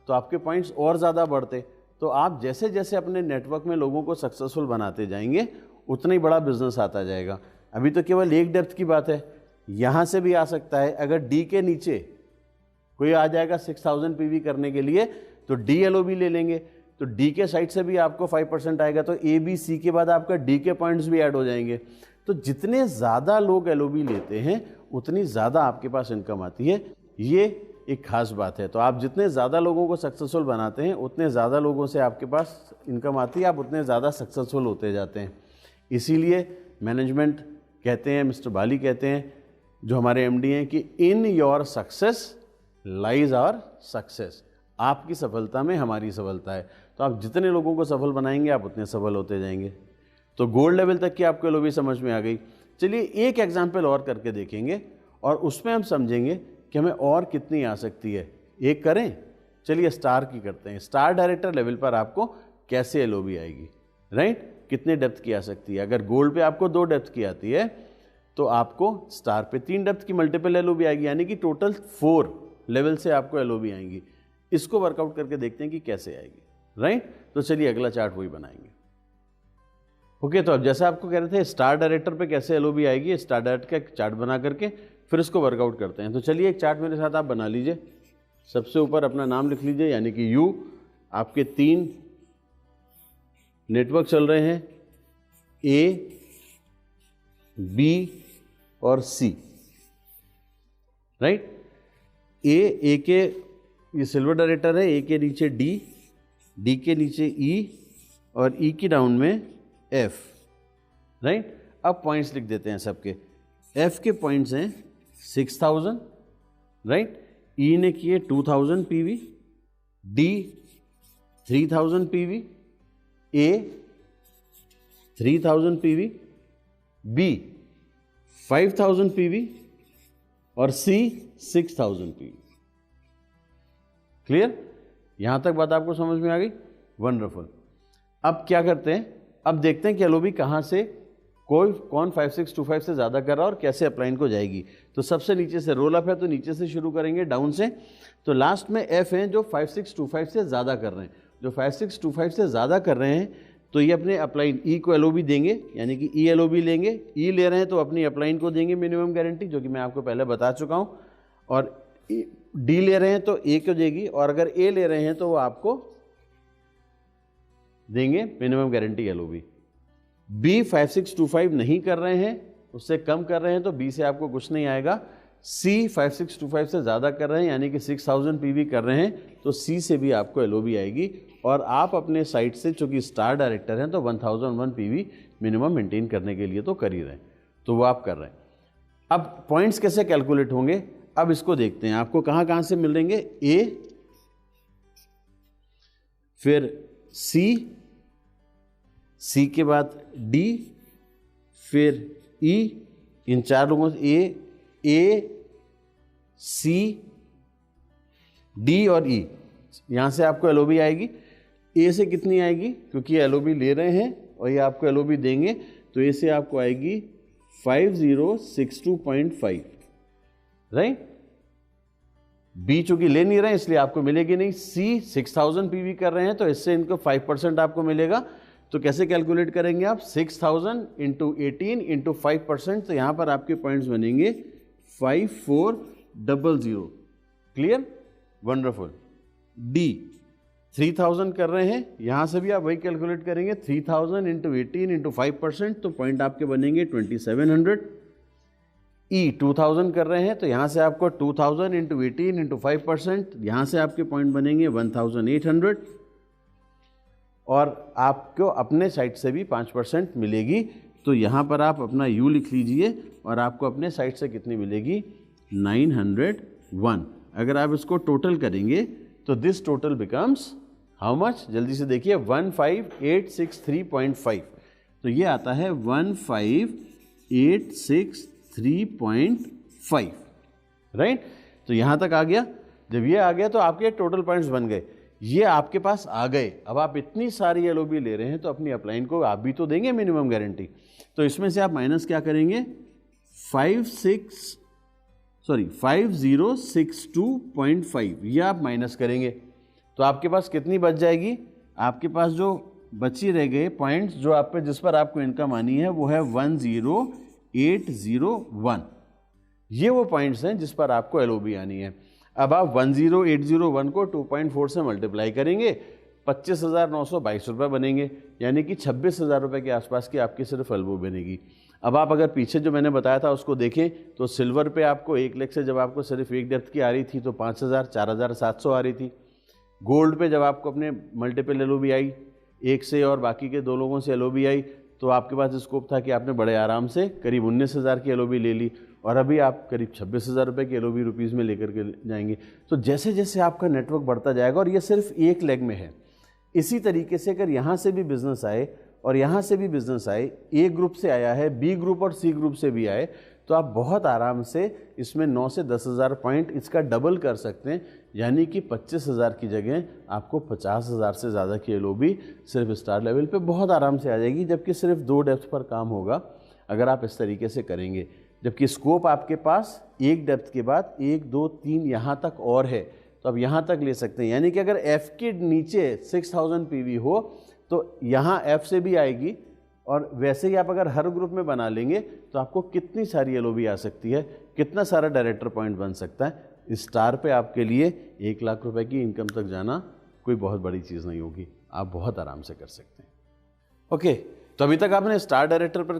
तो आपके पॉइंट्स और ज़्यादा बढ़ते। तो आप जैसे जैसे अपने नेटवर्क में लोगों को सक्सेसफुल बनाते जाएंगे उतना ही बड़ा बिजनेस आता जाएगा। अभी तो केवल एक डेप्थ की बात है, यहाँ से भी आ सकता है। अगर डी के नीचे कोई आ जाएगा 6000 पीवी करने के लिए तो डी एलओबी ले लेंगे, तो डी के साइड से भी आपको 5% आएगा, तो ए बी सी के बाद आपका डी के पॉइंट्स भी ऐड हो जाएंगे। तो जितने ज़्यादा लोग एलओबी लेते हैं उतनी ज़्यादा आपके पास इनकम आती है। ये एक खास बात है। तो आप जितने ज़्यादा लोगों को सक्सेसफुल बनाते हैं उतने ज़्यादा लोगों से आपके पास इनकम आती है, आप उतने ज़्यादा सक्सेसफुल होते जाते हैं। इसीलिए मैनेजमेंट कहते हैं, मिस्टर बाली कहते हैं जो हमारे एमडी हैं कि in your success lies our success. आपकी सफलता में हमारी सफलता है। तो आप जितने लोगों को सफल बनाएंगे आप उतने सफल होते जाएंगे। तो गोल्ड लेवल तक की आपको एलओबी समझ में आ गई। चलिए एक एग्जाम्पल और करके देखेंगे और उसमें हम समझेंगे कि हमें और कितनी आ सकती है। एक करें, चलिए स्टार की करते हैं। स्टार डायरेक्टर लेवल पर आपको कैसे एलओबी आएगी, राइट? कितने डेप्थ की आ सकती है? अगर गोल्ड पे आपको 2 डेप्थ की आती है तो आपको स्टार पे 3 डेप्थ की मल्टीपल एलओबी आएगी, यानी कि टोटल 4 लेवल से आपको एलओबी आएंगी। इसको वर्कआउट करके देखते हैं कि कैसे आएगी, राइट? तो चलिए अगला चार्ट वही बनाएंगे। ओके, तो अब जैसा आपको कह रहे थे स्टार डायरेक्टर पे कैसे एलओबी आएगी, स्टार डायरेक्टर का एक चार्ट बना करके फिर इसको वर्कआउट करते हैं। तो चलिए एक चार्ट मेरे साथ आप बना लीजिए। सबसे ऊपर अपना नाम लिख लीजिए, यानी कि यू। आपके 3 नेटवर्क चल रहे हैं, ए, बी और सी, राइट? ए के ये सिल्वर डायरेक्टर है, ए के नीचे डी, डी के नीचे ई और ई की डाउन में एफ, राइट? अब पॉइंट्स लिख देते हैं सबके। एफ के पॉइंट्स हैं 6000, राइट? ई ने किए 2000 पीवी, डी 3000 पीवी, ए 3000 पीवी, बी 5000 पीवी और सी 6000 पीवी। क्लियर? यहां तक बात आपको समझ में आ गई? वंडरफुल। अब क्या करते हैं, अब देखते हैं कि एलओबी कहाँ से कौन 5625 से ज़्यादा कर रहा है और कैसे अपलाइन को जाएगी। तो सबसे नीचे से रोल अप है तो नीचे से शुरू करेंगे डाउन से। तो लास्ट में एफ हैं जो 5625 से ज़्यादा कर रहे हैं। जो 5625 से ज़्यादा कर रहे हैं तो ये अपने अपलाइन ई को एलओबी देंगे, यानी कि ई एलओबी लेंगे। ई ले रहे हैं तो अपनी अपलाइन को देंगे मिनिमम गारंटी, जो कि मैं आपको पहले बता चुका हूँ। और डी ले रहे हैं तो ए को देगी, और अगर ए ले रहे हैं तो वो आपको देंगे मिनिमम गारंटी एलओबी। बी 5625 नहीं कर रहे हैं, उससे कम कर रहे हैं तो बी से आपको कुछ नहीं आएगा। सी 5625 से ज़्यादा कर रहे हैं यानी कि 6000 पीवी कर रहे हैं तो सी से भी आपको एलओबी आएगी। और आप अपने साइट से चूंकि स्टार डायरेक्टर हैं तो 1001 पीवी मिनिमम मेंटेन करने के लिए तो कर ही रहे हैं, तो वो आप कर रहे हैं। अब पॉइंट्स कैसे कैलकुलेट होंगे, अब इसको देखते हैं। आपको कहाँ कहाँ से मिलेंगे, ए, फिर सी के बाद डी, फिर ई, इन चार लोगों से ए सी डी और ई, यहां से आपको एलओबी आएगी। ए से कितनी आएगी, क्योंकि एलओबी ले रहे हैं और ये आपको एलओबी देंगे, तो ए से आपको आएगी 5062.5, राइट। बी चूंकि ले नहीं रहे इसलिए आपको मिलेगी नहीं। सी 6000 पीवी कर रहे हैं तो इससे इनको 5% आपको मिलेगा। तो कैसे कैलकुलेट करेंगे आप, 6000 इंटू 18 इंटू 5%, तो यहां पर आपके पॉइंट्स बनेंगे 5400। Clear, wonderful. डी 3000 कर रहे हैं, यहां से भी आप वही कैलकुलेट करेंगे, 3000 इंटू 18 इंटू 5%, तो पॉइंट आपके बनेंगे 2700। ई 2000 कर रहे हैं तो यहां से आपको 2000 इंटू 18 इंटू 5%, यहां से आपके पॉइंट बनेंगे 1800। और आपको अपने साइट से भी 5% मिलेगी, तो यहाँ पर आप अपना U लिख लीजिए और आपको अपने साइट से कितनी मिलेगी, 901। अगर आप इसको टोटल करेंगे तो this total becomes how much, जल्दी से देखिए, 15863.5। तो ये आता है 15863.5, राइट। तो यहाँ तक आ गया। जब ये आ गया तो आपके टोटल पॉइंट्स बन गए, ये आपके पास आ गए। अब आप इतनी सारी एलओबी ले रहे हैं तो अपनी अपलाइन को आप भी तो देंगे मिनिमम गारंटी। तो इसमें से आप माइनस क्या करेंगे, 5062.5 ये आप माइनस करेंगे तो आपके पास कितनी बच जाएगी, आपके पास जो बची रह गए पॉइंट्स जो आप पे जिस पर आपको इनकम आनी है वो है 10801। ये वो पॉइंट्स हैं जिस पर आपको एलओबी आनी है। अब आप 10801 को 2.4 से मल्टीप्लाई करेंगे, 25,922 रुपये बनेंगे, यानी कि 26,000 रुपये के आसपास की आपकी सिर्फ एलओबी बनेगी। अब आप अगर पीछे जो मैंने बताया था उसको देखें तो सिल्वर पे आपको 1 लाख से जब आपको सिर्फ एक डेप्थ की आ रही थी तो 5,000 4,700 आ रही थी। गोल्ड पे जब आपको अपने मल्टीपल एलओबी आई, एक से और बाकी के 2 लोगों से एलओबी आई, तो आपके पास स्कोप था कि आपने बड़े आराम से करीब 19,000 की एलओबी ले ली, और अभी आप करीब 26,000 रुपये की एलओबी रुपीज़ में लेकर के जाएंगे। तो जैसे जैसे आपका नेटवर्क बढ़ता जाएगा, और ये सिर्फ एक लेग में है, इसी तरीके से अगर यहाँ से भी बिजनेस आए और यहाँ से भी बिजनेस आए, ए ग्रुप से आया है, बी ग्रुप और सी ग्रुप से भी आए, तो आप बहुत आराम से इसमें 9 से 10,000 पॉइंट इसका डबल कर सकते हैं, यानी कि 25,000 की जगह आपको 50,000 से ज़्यादा की एलओबी सिर्फ स्टार लेवल पे बहुत आराम से आ जाएगी, जबकि सिर्फ 2 डेप्थ पर काम होगा अगर आप इस तरीके से करेंगे। जबकि स्कोप आपके पास एक डेप्थ के बाद 1 2 3 यहाँ तक और है, तो आप यहाँ तक ले सकते हैं। यानी कि अगर एफ के नीचे 6000 पीवी हो तो यहाँ एफ से भी आएगी, और वैसे ही आप अगर हर ग्रुप में बना लेंगे तो आपको कितनी सारी एलओबी आ सकती है, कितना सारा डायरेक्टर पॉइंट बन सकता है। स्टार पे आपके लिए 1 लाख रुपए की इनकम तक जाना कोई बहुत बड़ी चीज़ नहीं होगी, आप बहुत आराम से कर सकते हैं। ओके, तो अभी तक आपने स्टार डायरेक्टर पर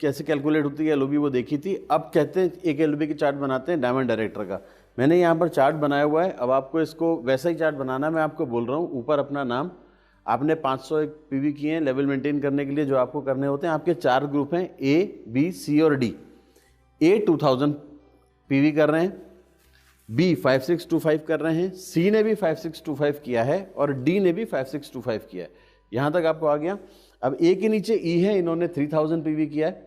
कैसे कैलकुलेट होती है एलओबी वो देखी थी। अब कहते हैं एक एलओबी की चार्ट बनाते हैं डायमंड डायरेक्टर का। मैंने यहाँ पर चार्ट बनाया हुआ है, अब आपको इसको वैसा ही चार्ट बनाना मैं आपको बोल रहा हूँ। ऊपर अपना नाम, आपने 500 पीवी किए हैं लेवल मेंटेन करने के लिए, जो आपको करने होते हैं। आपके 4 ग्रुप हैं, ए बी सी और डी। ए 2000 पीवी कर रहे हैं, बी 5625 कर रहे हैं, सी ने भी 5625 किया है और डी ने भी 5625 किया है। यहाँ तक आपको आ गया। अब ए के नीचे ई है, इन्होंने 3000 पीवी किया है।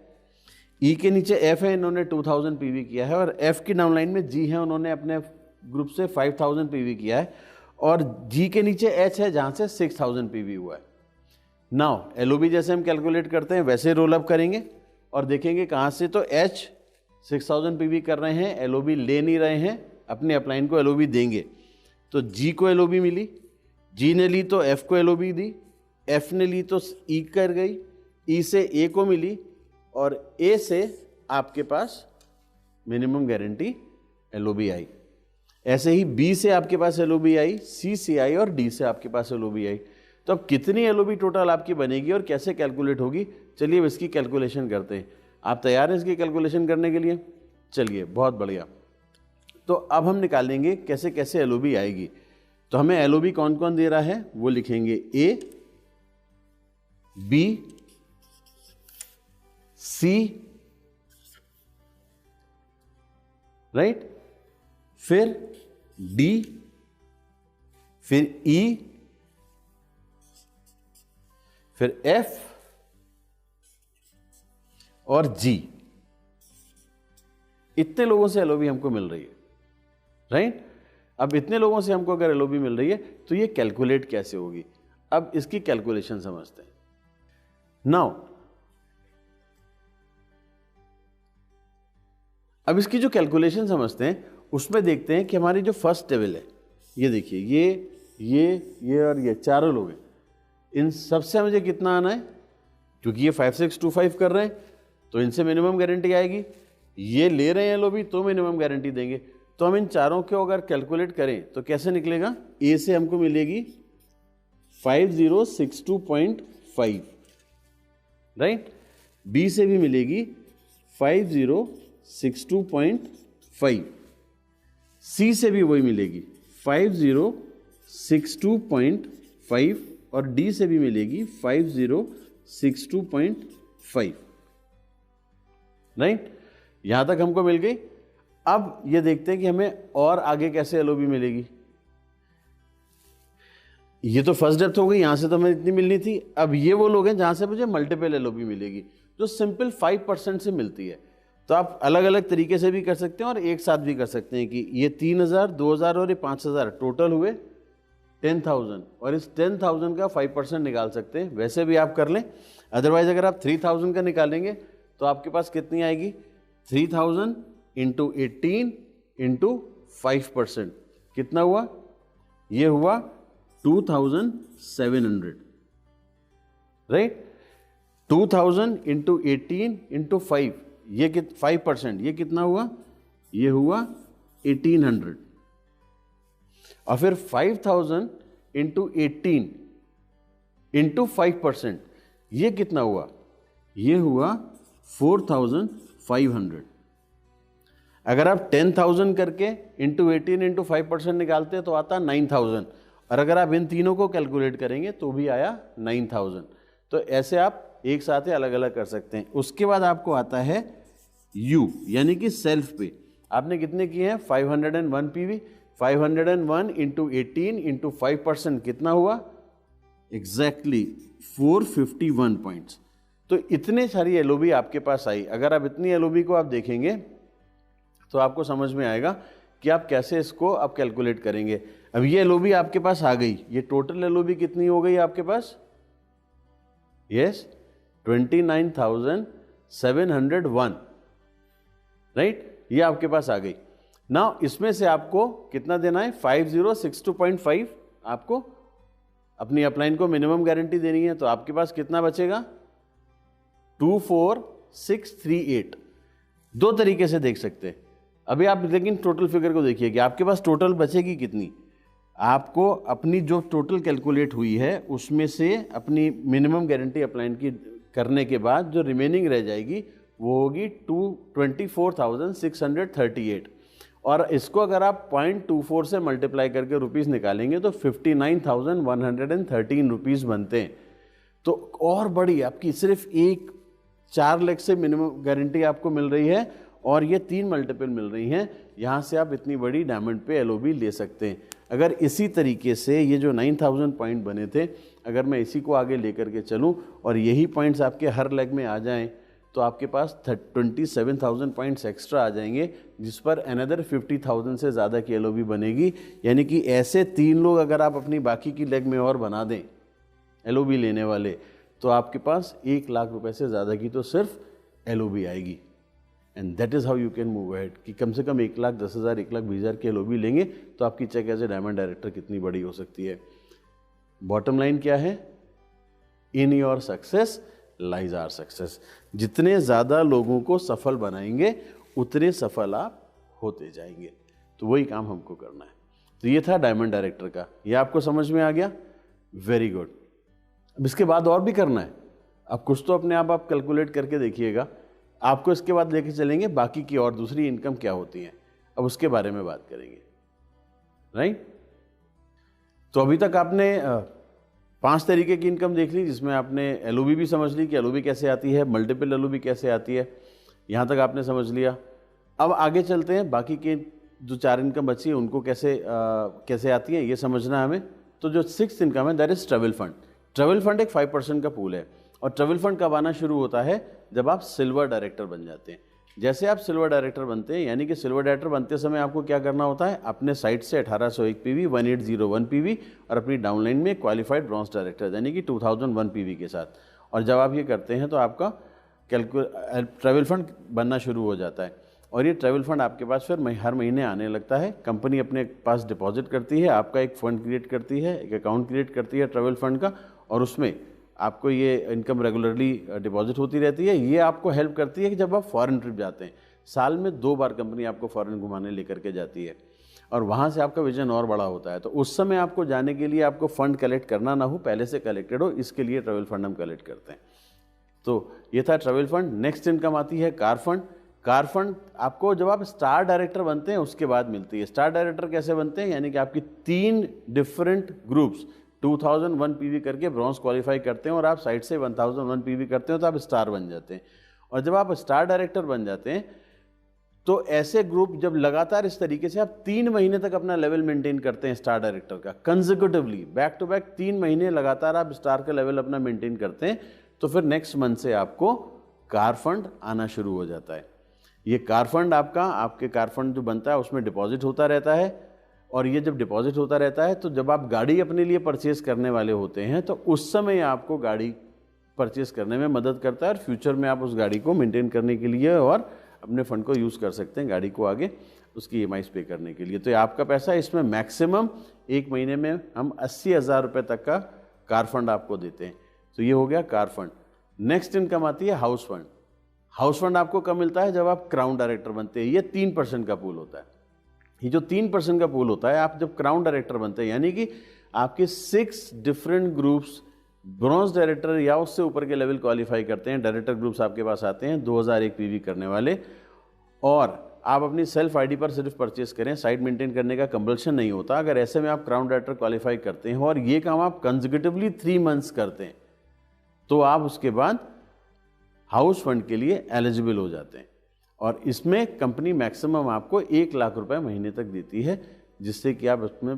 ई के नीचे एफ है, इन्होंने 2000 पीवी किया है। और एफ की डाउनलाइन में जी है, उन्होंने अपने ग्रुप से 5000 पीवी किया है। और जी के नीचे एच है जहाँ से 6000 पीवी हुआ है। नाउ LOB जैसे हम कैलकुलेट करते हैं वैसे रोल अप करेंगे और देखेंगे कहाँ से। तो H 6000 PV कर रहे हैं, LOB ले नहीं रहे हैं, अपने अपलाइन को LOB देंगे। तो G को LOB मिली, G ने ली तो F को LOB दी, F ने ली तो E कर गई, E से A को मिली और A से आपके पास मिनिमम गारंटी LOB आई। ऐसे ही B से आपके पास LOB आई, C से आई और D से आपके पास LOB आई। तो अब कितनी LOB टोटल आपकी बनेगी और कैसे कैलकुलेट होगी, चलिए अब इसकी कैलकुलेशन करते हैं। आप तैयार हैं इसकी कैलकुलेशन करने के लिए? चलिए, बहुत बढ़िया। तो अब हम निकालेंगे कैसे कैसे LOB आएगी। तो हमें LOB कौन कौन दे रहा है वो लिखेंगे, A, B, C, राइट, फिर D, फिर E, फिर F और G। इतने लोगों से LOB हमको मिल रही है, राइट। अब इतने लोगों से हमको अगर LOB मिल रही है तो ये कैलकुलेट कैसे होगी, अब इसकी कैलकुलेशन समझते हैं। नाउ अब इसकी जो कैलकुलेशन समझते हैं उसमें देखते हैं कि हमारी जो फर्स्ट टेबल है, ये देखिए, ये और ये चारों लोग हैं, इन सबसे मुझे कितना आना है, क्योंकि ये 5625 कर रहे हैं तो इनसे मिनिमम गारंटी आएगी, ये ले रहे हैं LOB तो मिनिमम गारंटी देंगे। तो हम इन चारों को अगर कैलकुलेट करें तो कैसे निकलेगा, A से हमको मिलेगी 5062.5, राइट, B से भी मिलेगी 5062.5, C से भी वही मिलेगी 5062.5 और D से भी मिलेगी 5062.5, राइट। यहां तक हमको मिल गई। अब ये देखते हैं कि हमें और आगे कैसे LOB मिलेगी। ये तो फर्स्ट डेप्थ हो गई, यहां से तो हमें इतनी मिलनी थी। अब ये वो लोग हैं जहां से मुझे मल्टीपल LOB मिलेगी, जो सिंपल 5% से मिलती है। तो आप अलग अलग तरीके से भी कर सकते हैं और एक साथ भी कर सकते हैं कि ये 3000, 2000 और ये 5000 टोटल हुए 10,000 और इस 10,000 का 5% निकाल सकते हैं, वैसे भी आप कर लें। अदरवाइज अगर आप 3000 का निकालेंगे तो आपके पास कितनी आएगी, 3000 इंटू 18 इंटू 5%, कितना हुआ, ये हुआ 2700, राइट। 2000 इंटू 18 इंटू 5, ये 5%, ये कितना हुआ, ये हुआ 1800। और फिर 5000 इंटू 18 इंटू 5%, ये कितना हुआ, ये हुआ 4500। अगर आप 10,000 करके इंटू 18 इंटू 5% निकालते हैं तो आता 9000, और अगर आप इन तीनों को कैलकुलेट करेंगे तो भी आया 9000। तो ऐसे आप एक साथ ही अलग अलग कर सकते हैं। उसके बाद आपको आता है U, यानी कि सेल्फ पे। आपने कितने किए हैं, 501 PV, 501 इंटू 18 इंटू 5% कितना हुआ, एग्जैक्टली 451 पॉइंट्स। तो इतने सारी LOB आपके पास आई। अगर आप इतनी LOB को आप देखेंगे तो आपको समझ में आएगा कि आप कैसे इसको आप कैलकुलेट करेंगे। अब ये LOB आपके पास आ गई, ये टोटल LOB कितनी हो गई आपके पास, यस 29,701, राइट, ये आपके पास आ गई। नाउ इसमें से आपको कितना देना है, 5062.5 आपको अपनी अपलाइन को मिनिमम गारंटी देनी है। तो आपके पास कितना बचेगा, 24638। दो तरीके से देख सकते हैं। अभी आप लेकिन टोटल फिगर को देखिए कि आपके पास टोटल बचेगी कितनी। आपको अपनी जो टोटल कैलकुलेट हुई है उसमें से अपनी मिनिमम गारंटी अपलाइन की करने के बाद जो रिमेनिंग रह जाएगी वो होगी 24,638। और इसको अगर आप 0.24 से मल्टीप्लाई करके रुपीस निकालेंगे तो 59,113 रुपीस बनते हैं। तो और बड़ी आपकी सिर्फ एक 4 लाख से मिनिमम गारंटी आपको मिल रही है और ये 3 मल्टीपल मिल रही हैं। यहाँ से आप इतनी बड़ी डायमंड पे LOB ले सकते हैं। अगर इसी तरीके से ये जो 9,000 पॉइंट बने थे, अगर मैं इसी को आगे लेकर के चलूँ और यही पॉइंट्स आपके हर लेग में आ जाएं तो आपके पास 27,000 पॉइंट्स एक्स्ट्रा आ जाएंगे, जिस पर अनदर 50,000 से ज़्यादा की LOB बनेगी। यानी कि ऐसे 3 लोग अगर आप अपनी बाकी की लेग में और बना दें LOB लेने वाले, तो आपके पास 1 लाख रुपए से ज़्यादा की तो सिर्फ LOB आएगी। And that is how you can move ahead कि कम से कम 1,10,000 1,20,000 की LOB लेंगे तो आपकी cheque as a diamond director कितनी बड़ी हो सकती है। बॉटम लाइन क्या है? In your success lies our success. जितने ज़्यादा लोगों को सफल बनाएंगे उतने सफल आप होते जाएंगे। तो वही काम हमको करना है। तो ये था डायमंड डायरेक्टर का। ये आपको समझ में आ गया? Very good. अब इसके बाद और भी करना है। अब कुछ तो अपने आप कैलकुलेट करके देखिएगा। आपको इसके बाद लेके चलेंगे बाकी की और दूसरी इनकम क्या होती है, अब उसके बारे में बात करेंगे। राइट? तो अभी तक आपने 5 तरीके की इनकम देख ली, जिसमें आपने LOB भी समझ ली कि LOB कैसे आती है, मल्टीपल LOB कैसे आती है, यहाँ तक आपने समझ लिया। अब आगे चलते हैं, बाकी के जो 4 इनकम बची है उनको कैसे आती है ये समझना है हमें। तो जो 6th इनकम है that is travel fund. Travel fund एक 5% का पूल है और ट्रैवल फंड कब आना शुरू होता है? जब आप सिल्वर डायरेक्टर बन जाते हैं। जैसे आप सिल्वर डायरेक्टर बनते हैं, यानी कि सिल्वर डायरेक्टर बनते समय आपको क्या करना होता है? अपने साइट से 1801 PV, 1801 PV और अपनी डाउनलाइन में क्वालिफाइड ब्रॉन्ज डायरेक्टर यानी कि 2001 PV के साथ। और जब आप ये करते हैं तो आपका ट्रैवल फंड बनना शुरू हो जाता है और ये ट्रैवल फंड आपके पास फिर हर महीने आने लगता है। कंपनी अपने पास डिपॉजिट करती है, आपका एक फ़ंड क्रिएट करती है, एक अकाउंट क्रिएट करती है ट्रैवल फंड का, और उसमें आपको ये इनकम रेगुलरली डिपॉजिट होती रहती है। ये आपको हेल्प करती है कि जब आप फॉरेन ट्रिप जाते हैं, साल में 2 बार कंपनी आपको फॉरेन घुमाने लेकर के जाती है और वहाँ से आपका विजन और बड़ा होता है। तो उस समय आपको जाने के लिए आपको फ़ंड कलेक्ट करना ना हो, पहले से कलेक्टेड हो, इसके लिए ट्रैवल फंड हम कलेक्ट करते हैं। तो ये था ट्रैवल फंड। नेक्स्ट इनकम आती है कार फंड। कार फंड आपको जब आप स्टार डायरेक्टर बनते हैं उसके बाद मिलती है। स्टार डायरेक्टर कैसे बनते हैं? यानी कि आपकी 3 डिफरेंट ग्रुप्स 2001 PV करके ब्रॉन्ज क्वालिफाई करते हैं और आप साइड से 1001 PV करते हो तो आप स्टार बन जाते हैं। और जब आप स्टार डायरेक्टर बन जाते हैं तो ऐसे ग्रुप जब लगातार इस तरीके से आप 3 महीने तक अपना लेवल मेंटेन करते हैं स्टार डायरेक्टर का, कंसेक्यूटिवली बैक टू बैक 3 महीने लगातार आप स्टार का लेवल अपना मेंटेन करते हैं, तो फिर नेक्स्ट मंथ से आपको कार फंड आना शुरू हो जाता है। ये कार फंड आपके कार फंड जो बनता है उसमें डिपॉजिट होता रहता है और ये जब डिपॉजिट होता रहता है तो जब आप गाड़ी अपने लिए परचेज करने वाले होते हैं तो उस समय आपको गाड़ी परचेज करने में मदद करता है और फ्यूचर में आप उस गाड़ी को मेंटेन करने के लिए और अपने फंड को यूज़ कर सकते हैं गाड़ी को आगे उसकी EMIs पे करने के लिए। तो ये आपका पैसा, इसमें मैक्सिमम 1 महीने में हम 80,000 रुपये तक का कार फंड आपको देते हैं। तो ये हो गया कार फंड। नेक्स्ट इनकम आती है हाउस फंड। हाउस फंड आपको कब मिलता है? जब आप क्राउन डायरेक्टर बनते हैं। ये 3% का पूल होता है। ये जो 3% का पूल होता है, आप जब क्राउन डायरेक्टर बनते हैं यानी कि आपके 6 डिफरेंट ग्रुप्स ब्रॉन्ज डायरेक्टर या उससे ऊपर के लेवल क्वालिफाई करते हैं, डायरेक्टर ग्रुप्स आपके पास आते हैं 2001 PV करने वाले, और आप अपनी सेल्फ आईडी पर सिर्फ परचेस करें, साइट मेंटेन करने का कंपल्शन नहीं होता। अगर ऐसे में आप क्राउन डायरेक्टर क्वालिफाई करते हैं और ये काम आप कंसेक्यूटिवली 3 मंथ्स करते हैं तो आप उसके बाद हाउस फंड के लिए एलिजिबल हो जाते हैं। और इसमें कंपनी मैक्सिमम आपको 1 लाख रुपए महीने तक देती है, जिससे कि आप उसमें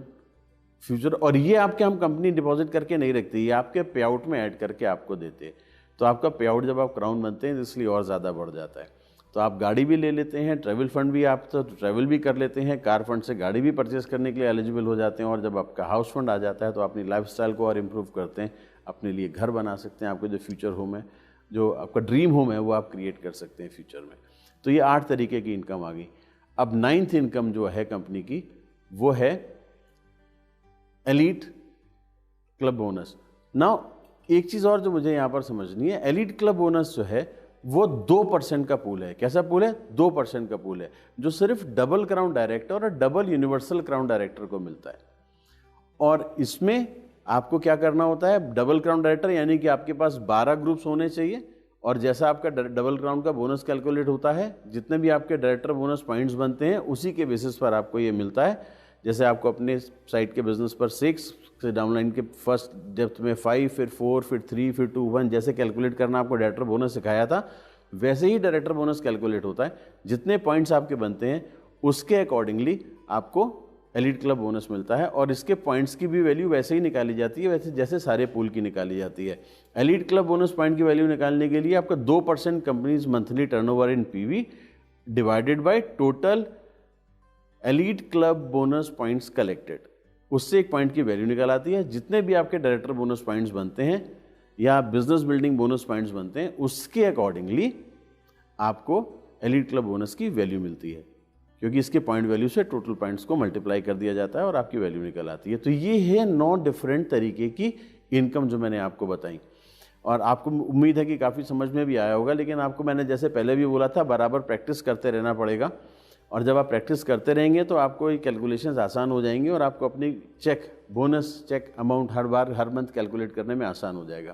फ्यूचर, और ये आपके हम कंपनी डिपॉजिट करके नहीं रखती, ये आपके पे आउट में ऐड करके आपको देते हैं। तो आपका पे आउट जब आप क्राउन बनते हैं इसलिए और ज़्यादा बढ़ जाता है। तो आप गाड़ी भी ले लेते हैं, ट्रैवल फंड भी आप तो ट्रैवल भी कर लेते हैं, कार फंड से गाड़ी भी परचेस करने के लिए एलिजिबल हो जाते हैं, और जब आपका हाउस फंड आ जाता है तो अपनी लाइफस्टाइल को और इम्प्रूव करते हैं, अपने लिए घर बना सकते हैं, आपको जो फ्यूचर होम है, जो आपका ड्रीम होम है वो आप क्रिएट कर सकते हैं फ्यूचर में। तो ये 8 तरीके की इनकम आ गई। अब 9th इनकम जो है कंपनी की वो है एलीट क्लब बोनस। नाउ एक चीज़ और जो मुझे यहाँ पर समझनी है, एलीट क्लब बोनस जो है वो 2% का पूल है। कैसा पूल है? 2% का पूल है, जो सिर्फ डबल क्राउन डायरेक्टर और डबल यूनिवर्सल क्राउन डायरेक्टर को मिलता है। और इसमें आपको क्या करना होता है? डबल क्राउन डायरेक्टर यानी कि आपके पास 12 ग्रुप्स होने चाहिए, और जैसा आपका डबल क्राउन का बोनस कैलकुलेट होता है, जितने भी आपके डायरेक्टर बोनस पॉइंट्स बनते हैं उसी के बेसिस पर आपको ये मिलता है। जैसे आपको अपने साइट के बिजनेस पर 6 से डाउनलाइन के फर्स्ट डेप्थ में 5, फिर 4, फिर 3, फिर 2, 1 जैसे कैलकुलेट करना आपको डायरेक्टर बोनस सिखाया था, वैसे ही डायरेक्टर बोनस कैलकुलेट होता है। जितने पॉइंट्स आपके बनते हैं उसके अकॉर्डिंगली आपको एलीट क्लब बोनस मिलता है, और इसके पॉइंट्स की भी वैल्यू वैसे ही निकाली जाती है वैसे जैसे सारे पूल की निकाली जाती है। एलीट क्लब बोनस पॉइंट की वैल्यू निकालने के लिए आपका 2% companies monthly turnover in PV divided by total elite club bonus points collected, उससे एक पॉइंट की वैल्यू निकाल आती है। जितने भी आपके डायरेक्टर बोनस पॉइंट्स बनते हैं या बिजनेस बिल्डिंग बोनस पॉइंट्स बनते हैं, उसके अकॉर्डिंगली आपको एलीट क्लब बोनस की वैल्यू मिलती है, क्योंकि इसके पॉइंट वैल्यू से टोटल पॉइंट्स को मल्टीप्लाई कर दिया जाता है और आपकी वैल्यू निकल आती है। तो ये है 9 डिफरेंट तरीके की इनकम जो मैंने आपको बताई, और आपको उम्मीद है कि काफ़ी समझ में भी आया होगा। लेकिन आपको मैंने जैसे पहले भी बोला था, बराबर प्रैक्टिस करते रहना पड़ेगा, और जब आप प्रैक्टिस करते रहेंगे तो आपको ये कैलकुलेशंस आसान हो जाएंगी और आपको अपनी चेक बोनस चेक अमाउंट हर बार हर मंथ कैलकुलेट करने में आसान हो जाएगा।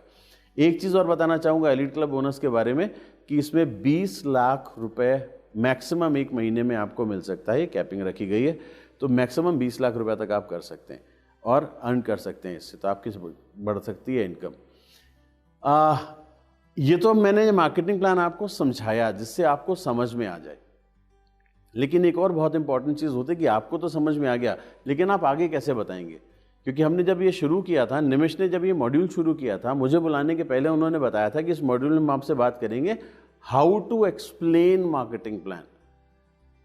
एक चीज़ और बताना चाहूँगा एलीट क्लब बोनस के बारे में कि इसमें 20 लाख रुपए मैक्सिमम एक महीने में आपको मिल सकता है, कैपिंग रखी गई है। तो मैक्सिमम 20 लाख रुपए तक आप कर सकते हैं और अर्न कर सकते हैं इससे, तो आपकी बढ़ सकती है इनकम। ये तो मैंने मार्केटिंग प्लान आपको समझाया जिससे आपको समझ में आ जाए, लेकिन एक और बहुत इंपॉर्टेंट चीज़ होती है कि आपको तो समझ में आ गया, लेकिन आप आगे कैसे बताएंगे। क्योंकि हमने जब ये शुरू किया था, निमिष ने जब ये मॉड्यूल शुरू किया था, मुझे बुलाने के पहले उन्होंने बताया था कि इस मॉड्यूल में हम आपसे बात करेंगे how to explain marketing plan.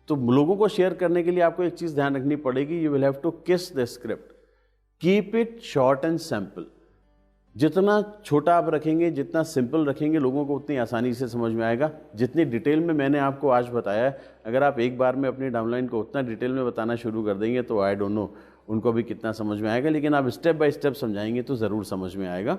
तो लोगों को शेयर करने के लिए आपको एक चीज़ ध्यान रखनी पड़ेगी, यू विल हैव टू किस the script, keep it short and simple. जितना छोटा आप रखेंगे, जितना सिंपल रखेंगे, लोगों को उतनी आसानी से समझ में आएगा। जितनी डिटेल में मैंने आपको आज बताया है, अगर आप एक बार में अपनी डाउनलाइन को उतना डिटेल में बताना शुरू कर देंगे तो आई डोंट नो उनको भी कितना समझ में आएगा, लेकिन आप स्टेप बाय स्टेप समझाएंगे तो ज़रूर समझ में आएगा।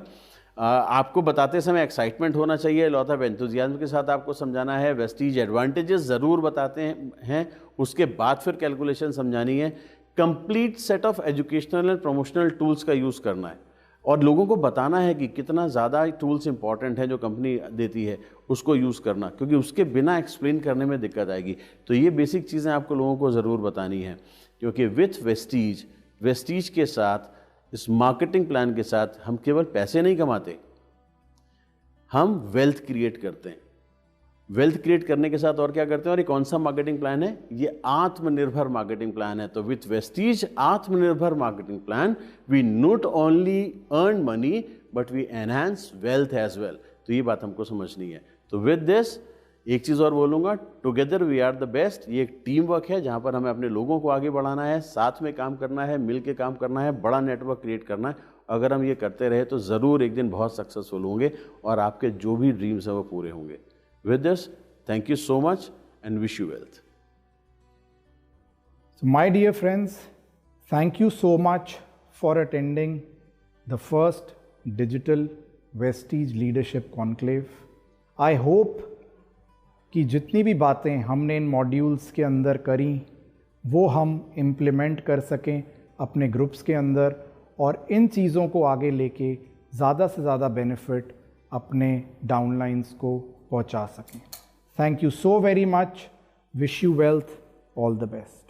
आपको बताते समय एक्साइटमेंट होना चाहिए, लॉट ऑफ एंथुजियाज्म के साथ आपको समझाना है। वेस्टीज एडवांटेजेस ज़रूर बताते हैं, उसके बाद फिर कैलकुलेशन समझानी है। Complete set of educational and promotional tools का यूज़ करना है और लोगों को बताना है कि कितना ज़्यादा टूल्स इंपॉर्टेंट है जो कंपनी देती है, उसको यूज़ करना, क्योंकि उसके बिना एक्सप्लेन करने में दिक्कत आएगी। तो ये बेसिक चीज़ें आपको लोगों को ज़रूर बतानी है, क्योंकि विथ वेस्टीज के साथ, इस मार्केटिंग प्लान के साथ हम केवल पैसे नहीं कमाते, हम वेल्थ क्रिएट करते हैं। वेल्थ क्रिएट करने के साथ और क्या करते हैं, और ये कौन सा मार्केटिंग प्लान है, ये आत्मनिर्भर मार्केटिंग प्लान है। तो विथ वेस्टीज आत्मनिर्भर marketing plan we not only earn money but we enhance wealth as well. तो ये बात हमको समझनी है। तो विद दिस एक चीज़ और बोलूँगा, together we are the best. ये एक टीम वर्क है जहाँ पर हमें अपने लोगों को आगे बढ़ाना है, साथ में काम करना है, मिल के काम करना है, बड़ा नेटवर्क क्रिएट करना है। अगर हम ये करते रहे तो ज़रूर एक दिन बहुत सक्सेसफुल होंगे और आपके जो भी ड्रीम्स हैं वो पूरे होंगे। With this, thank you so much and wish you wealth. So my dear friends, thank you so much for attending the first Digital Vestige Leadership Conclave. I hope कि जितनी भी बातें हमने इन मॉड्यूल्स के अंदर करी वो हम इम्प्लीमेंट कर सकें अपने ग्रुप्स के अंदर और इन चीज़ों को आगे लेके ज़्यादा से ज़्यादा बेनिफिट अपने डाउनलाइंस को पहुंचा सकें। Thank you so very much. Wish you wealth. All the best.